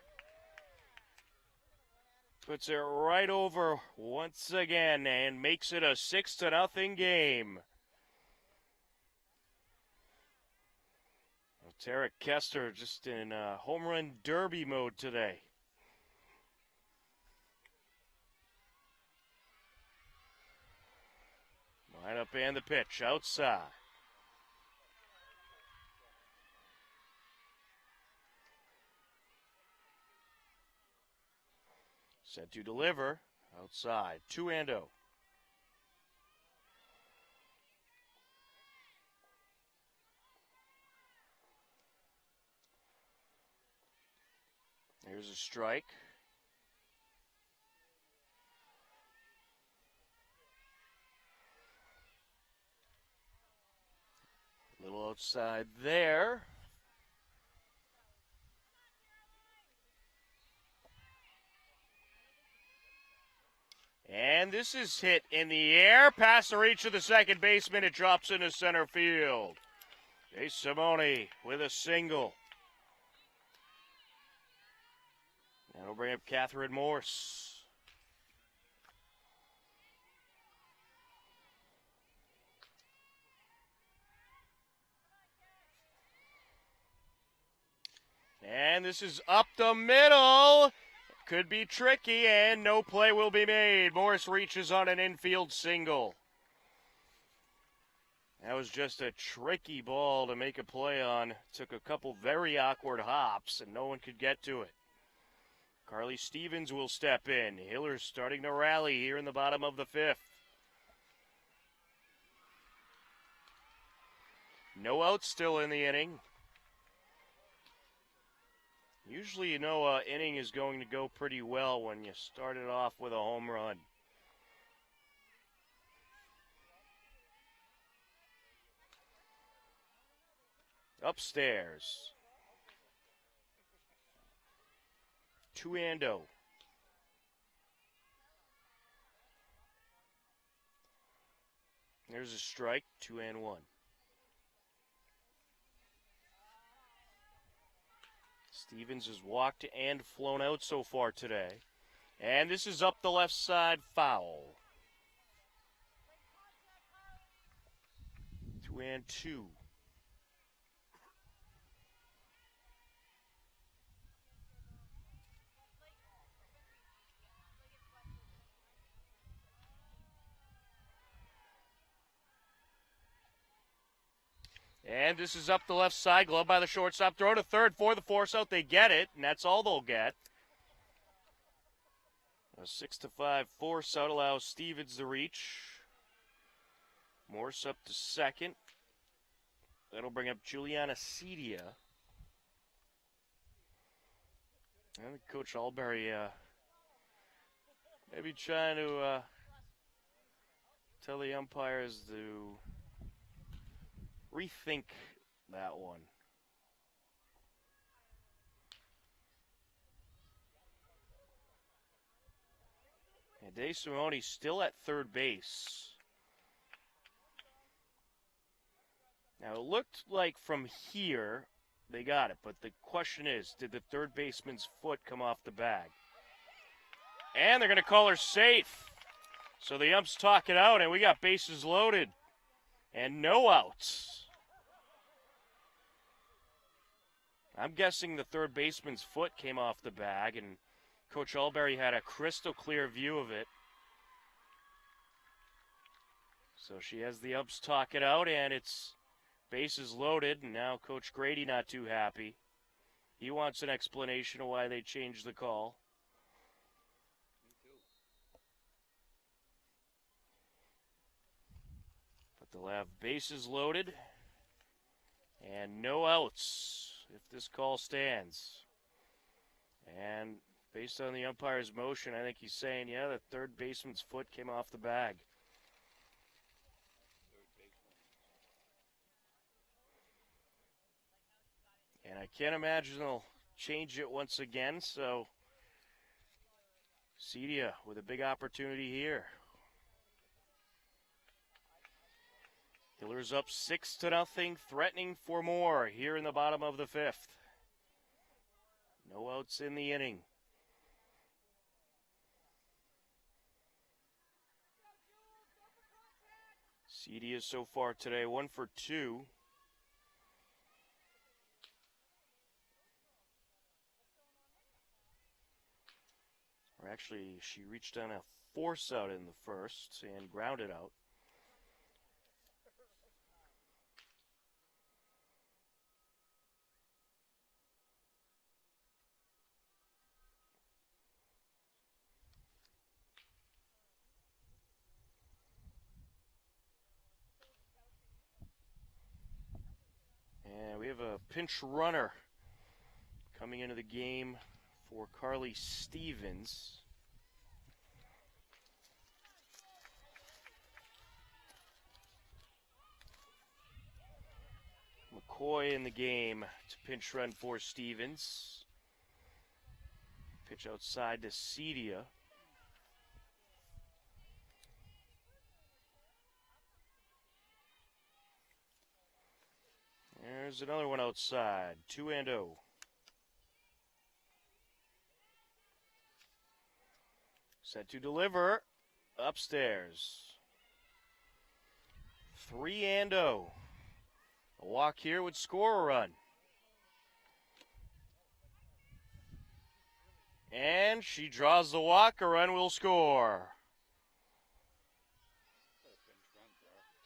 Puts it right over once again and makes it a 6-0 game. Well, Tara Kester just in home run derby mode today. Line up and the pitch outside. Set to deliver outside. 2-0. Here's a strike. A little outside there. And this is hit in the air, past the reach of the second baseman. It drops into center field. Jay Simone with a single. That'll bring up Catherine Morse. And this is up the middle. Could be tricky, and no play will be made. Morris reaches on an infield single. That was just a tricky ball to make a play on. Took a couple very awkward hops, and no one could get to it. Carly Stevens will step in. Hillers starting to rally here in the bottom of the fifth. No outs still in the inning. Usually you know an inning is going to go pretty well when you start it off with a home run. Upstairs. 2-0. There's a strike. 2-1. Stevens has walked and flown out so far today. And this is up the left side, foul. 2-2. And this is up the left side, glove by the shortstop. Throw to third for the force out. They get it, and that's all they'll get. A 6-5 force out allows Stevens the reach. Morse up to second. That'll bring up Juliana Cedia. And Coach Albury maybe trying to tell the umpires to rethink that one. And Dave Simone still at third base. Now, it looked like from here they got it, but the question is, did the third baseman's foot come off the bag? And they're going to call her safe. So the umps talk it out, and we got bases loaded and no outs. I'm guessing the third baseman's foot came off the bag, and Coach Alberry had a crystal clear view of it. So she has the umps talk it out, and it's bases loaded, and now Coach Grady not too happy. He wants an explanation of why they changed the call. Me too. But they'll have bases loaded and no outs if this call stands. And based on the umpire's motion, I think he's saying, yeah, the third baseman's foot came off the bag. And I can't imagine they'll change it once again, so Cedia with a big opportunity here. Hillers up 6-0, threatening for more here in the bottom of the fifth. No outs in the inning. Cedia so far today, 1 for 2. Or actually, she reached on a force out in the first and grounded out. And we have a pinch runner coming into the game for Carly Stevens. McCoy in the game to pinch run for Stevens. Pitch outside to Cedia. There's another one outside, 2-0. Set to deliver upstairs. 3-0. A walk here would score a run. And she draws the walk, a run will score.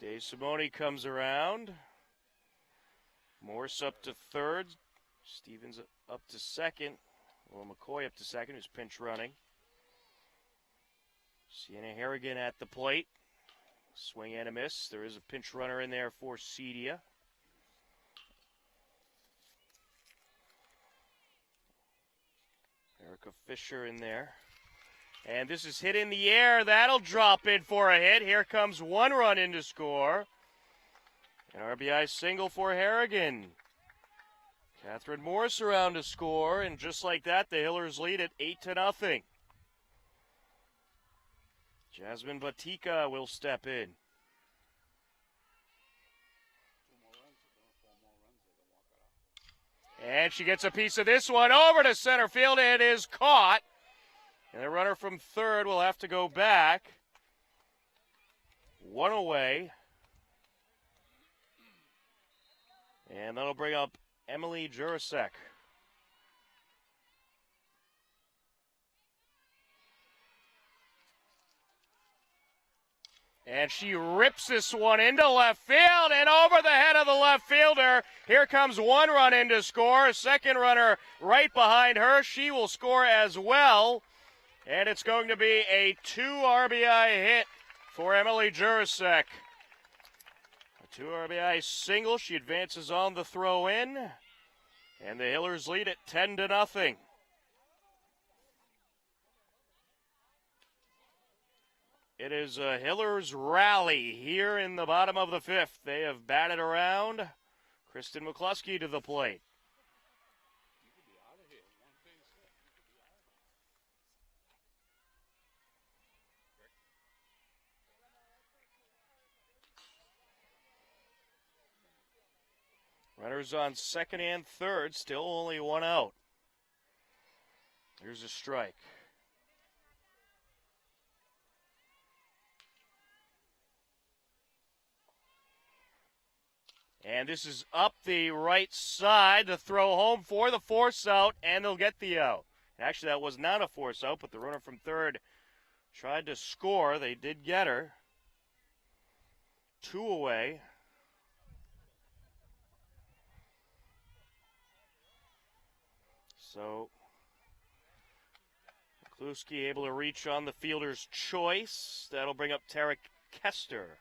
Dave Simone comes around. Morse up to third. Stevens up to second. Well, McCoy up to second, who's pinch running. Sienna Harrigan at the plate. Swing and a miss. There is a pinch runner in there for Cedia. Erica Fisher in there. And this is hit in the air. That'll drop in for a hit. Here comes one run in to score. An RBI single for Harrigan. Catherine Morse around to score, and just like that, the Hillers lead at 8-0. Jasmine Batika will step in. And she gets a piece of this one over to center field. It is caught. And the runner from third will have to go back. One away. And that'll bring up Emily Jurasek. And she rips this one into left field and over the head of the left fielder. Here comes one run in to score. Second runner right behind her. She will score as well. And it's going to be a 2 RBI hit for Emily Jurasek. A 2 RBI single. She advances on the throw in. And the Hillers lead at It is a Hillers rally here in the bottom of the fifth. They have batted around. Kristen McCluskey to the plate. Runners on second and third, still only one out. Here's a strike. And this is up the right side. The throw home for the force out, and they'll get the out. Actually, that was not a force out, but the runner from third tried to score. They did get her. 2 away. So, Kluski able to reach on the fielder's choice. That'll bring up Tarek Kester.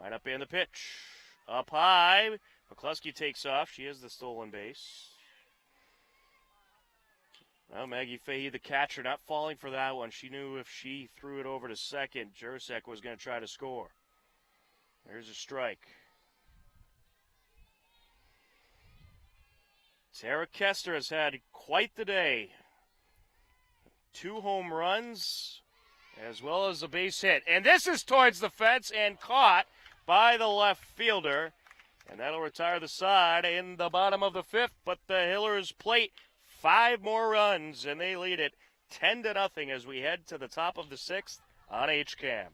Line up in the pitch. Up high. McCluskey takes off. She has the stolen base. Well, Maggie Fahey, the catcher, not falling for that one. She knew if she threw it over to second, Jurasek was going to try to score. There's a strike. Tara Kester has had quite the day. 2 home runs, as well as a base hit. And this is towards the fence and caught by the left fielder. And that'll retire the side in the bottom of the fifth. But the Hillers plate 5 more runs, and they lead it 10-0 as we head to the top of the sixth on HCAM.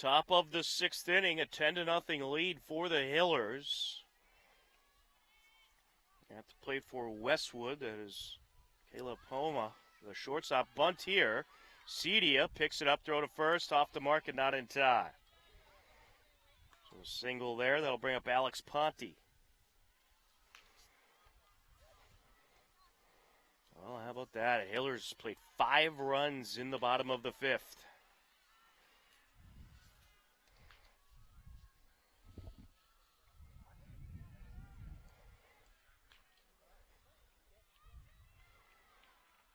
Top of the sixth inning, a 10-0 lead for the Hillers. At the plate for Westwood, that is Kayla Poma. The shortstop bunt here. Cedia picks it up, throw to first, off the mark and not in time. So a single there, that'll bring up Alex Ponte. Well, how about that? Hillers played 5 runs in the bottom of the fifth.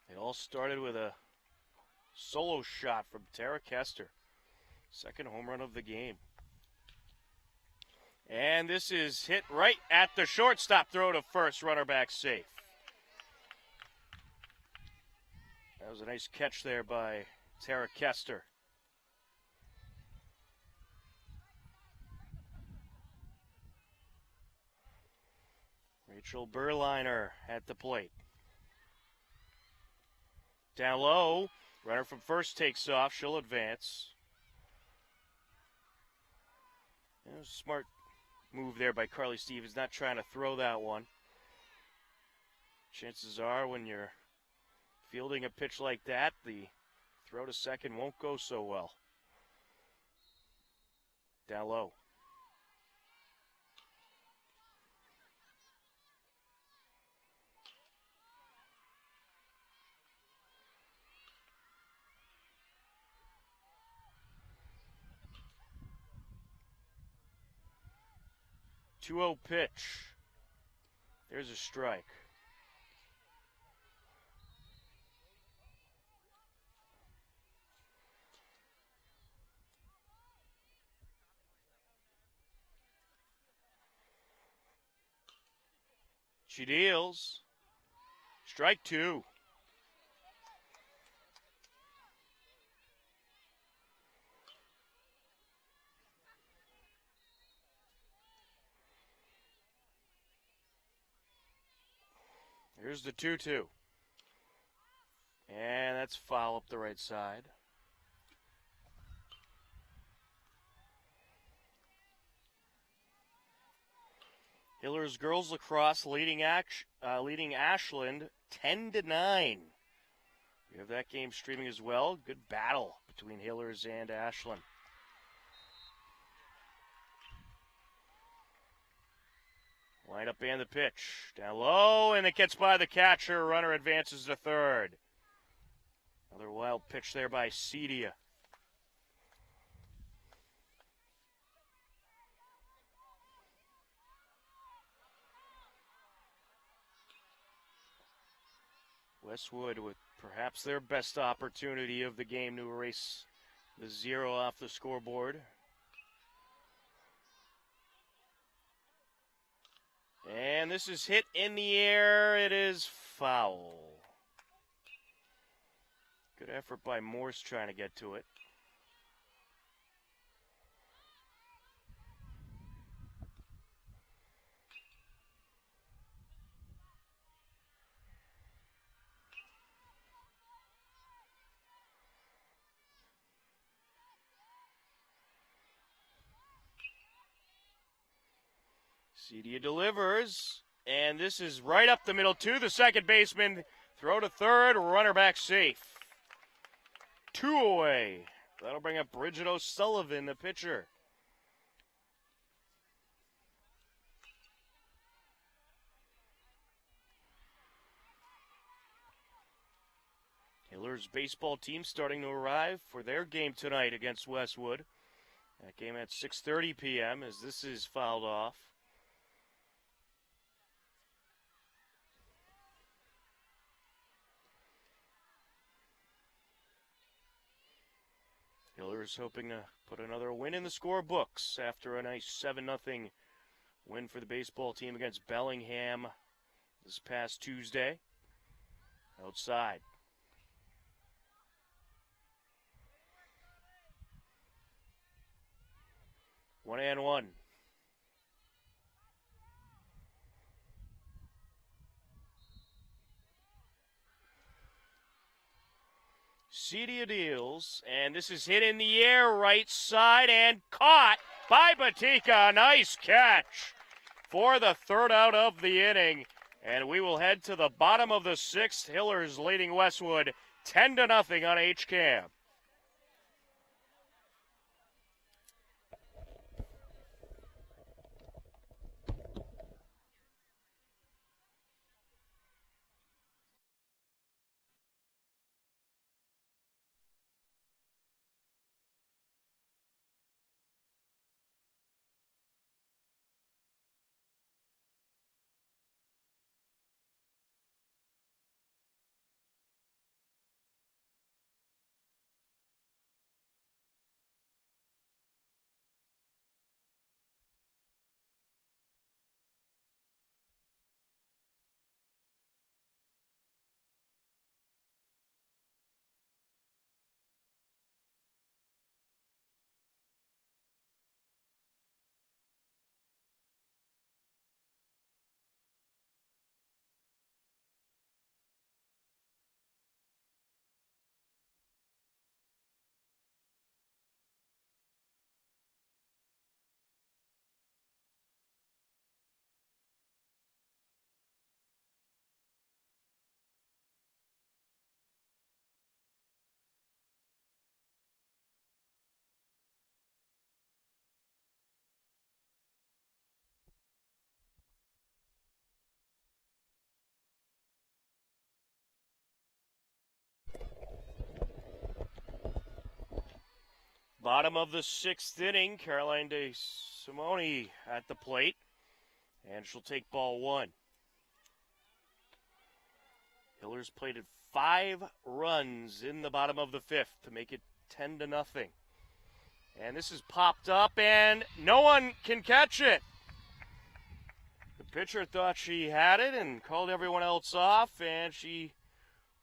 It all started with a solo shot from Tara Kester. Second home run of the game. And this is hit right at the shortstop, throw to first, runner back safe. That was a nice catch there by Tara Kester. Rachel Berliner at the plate. Down low. Runner from first takes off. She'll advance. It was a smart move there by Carly Stevens, not trying to throw that one. Chances are when you're fielding a pitch like that, the throw to second won't go so well. Down low. Two-0 pitch. There's a strike. She deals. Strike two. Here's the 2-2. And that's foul up the right side. Hillers girls lacrosse leading Ashland 10-9. We have that game streaming as well. Good battle between Hillers and Ashland. Line up and the pitch. Down low, and it gets by the catcher. Runner advances to third. Another wild pitch there by Cedia. Westwood with perhaps their best opportunity of the game to erase the 0 off the scoreboard. And this is hit in the air. It is foul. Good effort by Morse trying to get to it. Cedia delivers, and this is right up the middle to the second baseman. Throw to third, runner back safe. 2 away. That'll bring up Bridget O'Sullivan, the pitcher. Hillers baseball team starting to arrive for their game tonight against Westwood. That game at 6:30 p.m. as this is fouled off. Hillers hoping to put another win in the scorebooks after a nice 7-0 win for the baseball team against Bellingham this past Tuesday. Outside. One and one. Cedia deals, and this is hit in the air, right side, and caught by Batika. Nice catch for the third out of the inning. And we will head to the bottom of the sixth. Hillers leading Westwood 10-0 on HCAM. Bottom of the 6th inning, Caroline De Simone at the plate, and she'll take ball 1. Hillers plated 5 runs in the bottom of the 5th to make it 10-0. And this is popped up, and no one can catch it. The pitcher thought she had it and called everyone else off, and she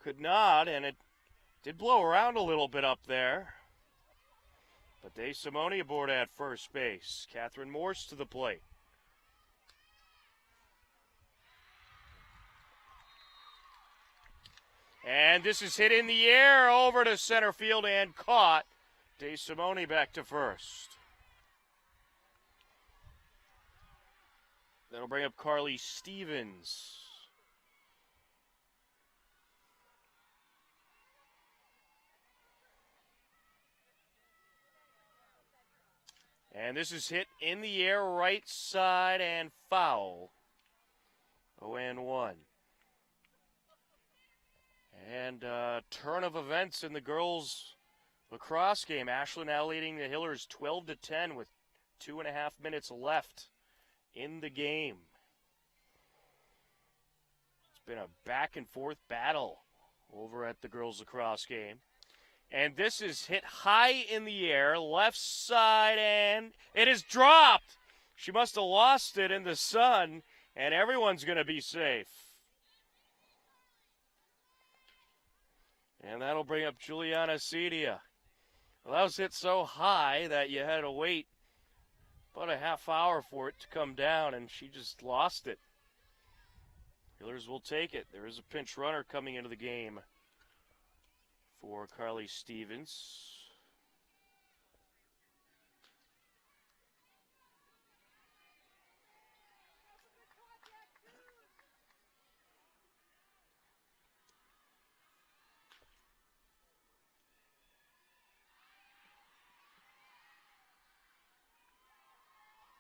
could not, and it did blow around a little bit up there. But De Simone aboard at first base. Catherine Morse to the plate. And this is hit in the air over to center field and caught. De Simone back to first. That'll bring up Carly Stevens. And this is hit in the air, right side, and foul. 0-1. And turn of events in the girls' lacrosse game. Ashland now leading the Hillers 12-10 with 2.5 minutes left in the game. It's been a back and forth battle over at the girls' lacrosse game. And this is hit high in the air, left side, and it is dropped. She must have lost it in the sun, and everyone's going to be safe. And that'll bring up Juliana Cedia. Well, that was hit so high that you had to wait about a half hour for it to come down, and she just lost it. Hillers will take it. There is a pinch runner coming into the game for Carly Stevens.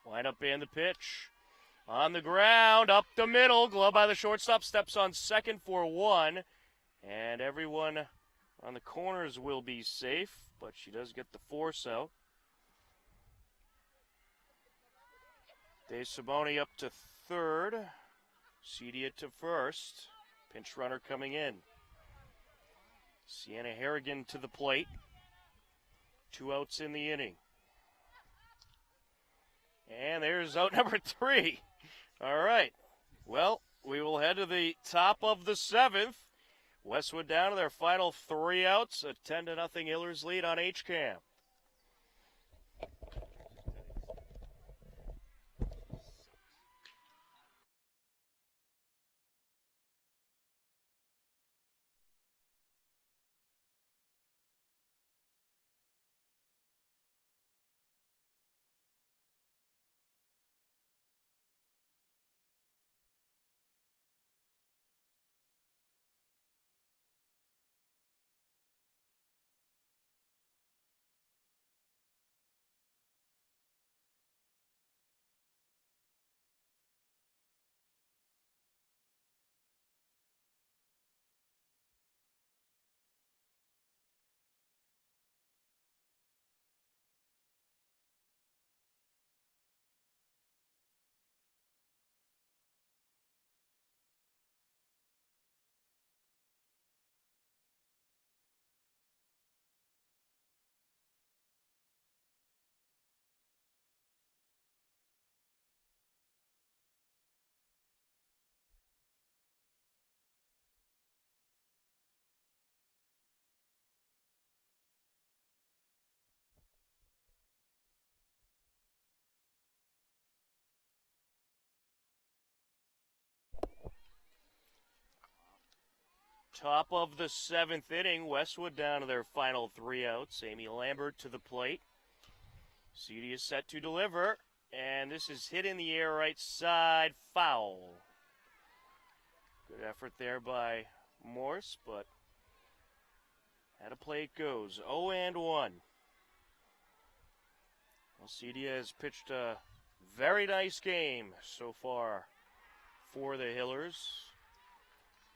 Line up and the pitch. On the ground, up the middle, glove by the shortstop, steps on second for 1. And everyone on the corners will be safe, but she does get the force out. De Simone up to third. Cedia to first. Pinch runner coming in. Sienna Harrigan to the plate. 2 outs in the inning. And there's out number 3. All right. Well, we will head to the top of the 7th. Westwood down to their final 3 outs. A 10-0 Hillers lead on HCAM. Top of the 7th inning, Westwood down to their final 3 outs. Amy Lambert to the plate. Cedia is set to deliver, and this is hit in the air, right side, foul. Good effort there by Morse, but at a play it goes. 0-1. Well, Cedia has pitched a very nice game so far for the Hillers.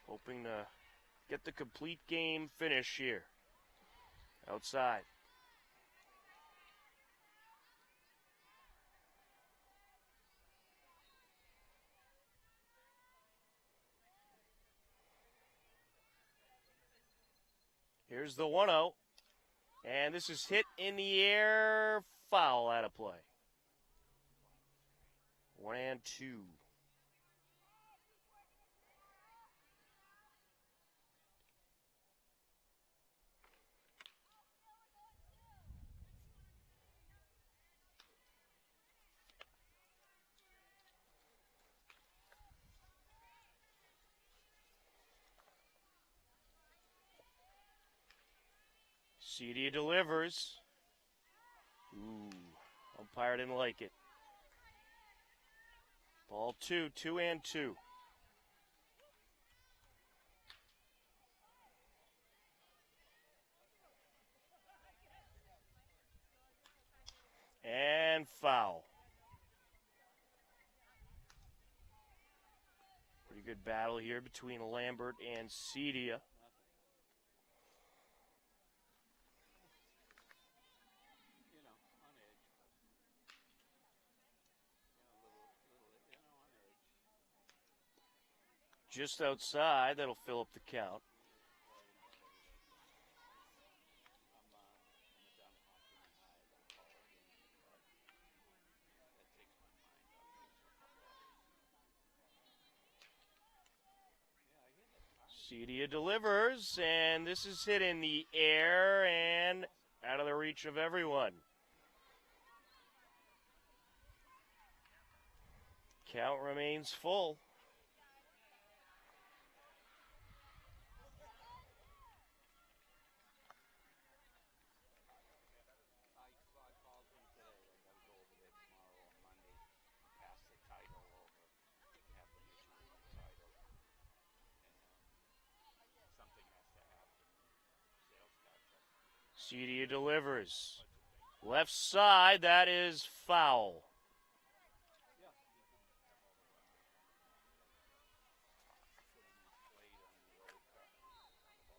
Hoping to get the complete game finish here. Outside. Here's the 1-0. And this is hit in the air, foul out of play. 1-2. Cedia delivers. Ooh, umpire didn't like it. Ball 2, 2-2. And foul. Pretty good battle here between Lambert and Cedia. Just outside, that'll fill up the count. Cedia delivers, and this is hit in the air and out of the reach of everyone. Count remains full. Cedia delivers. Left side, that is foul.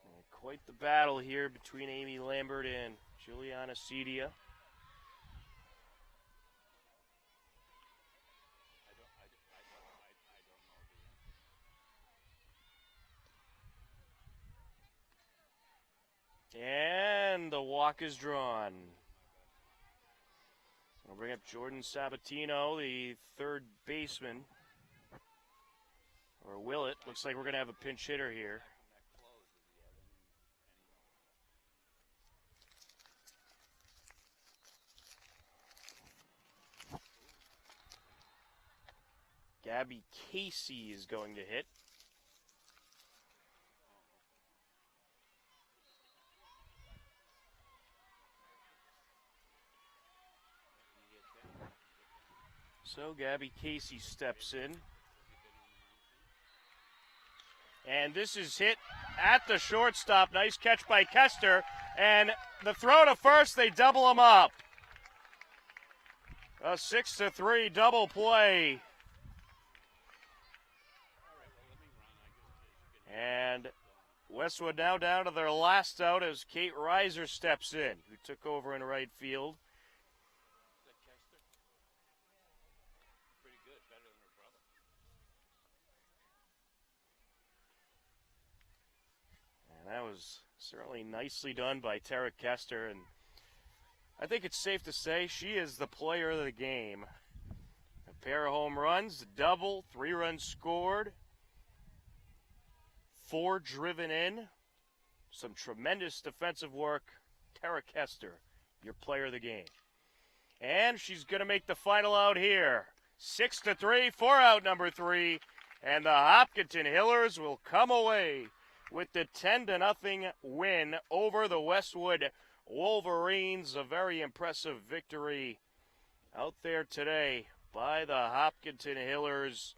And quite the battle here between Amy Lambert and Juliana Cedia. And the walk is drawn. We'll bring up Jordan Sabatino, the third baseman. Or will it? Looks like we're going to have a pinch hitter here. Gabby Casey is going to hit. So Gabby Casey steps in. And this is hit at the shortstop. Nice catch by Kester. And the throw to first, they double him up. A 6-3 double play. And Westwood now down to their last out as Kate Reiser steps in, who took over in right field. That was certainly nicely done by Tara Kester, and I think it's safe to say she is the player of the game. A pair of home runs, a double, 3 runs scored, 4 driven in, some tremendous defensive work. Tara Kester, your player of the game. And she's going to make the final out here. 6-3, 4 out number 3, and the Hopkinton Hillers will come away with the 10-0 win over the Westwood Wolverines. A very impressive victory out there today by the Hopkinton Hillers.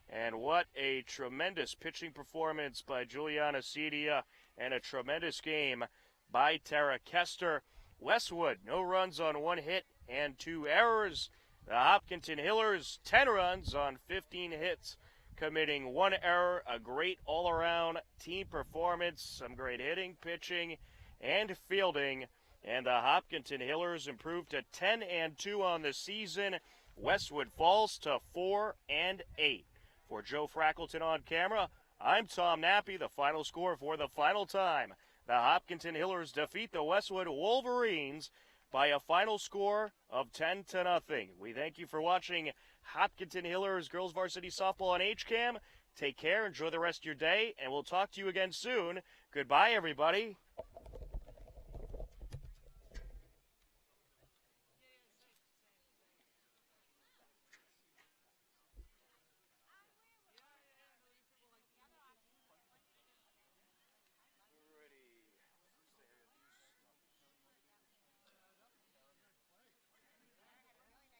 And what a tremendous pitching performance by Juliana Cedia, and a tremendous game by Tara Kester. Westwood, no runs on 1 hit and 2 errors. The Hopkinton Hillers, 10 runs on 15 hits, committing 1 error. A great all-around team performance, some great hitting, pitching, and fielding. And the Hopkinton Hillers improved to 10-2 on the season. Westwood falls to 4-8. For Joe Frackleton on camera, I'm Tom Nappy. The final score for the final time. the Hopkinton Hillers defeat the Westwood Wolverines by a final score of 10-0. We thank you for watching Hopkinton Hillers Girls Varsity Softball on HCAM. Take care, enjoy the rest of your day, and we'll talk to you again soon. Goodbye, everybody.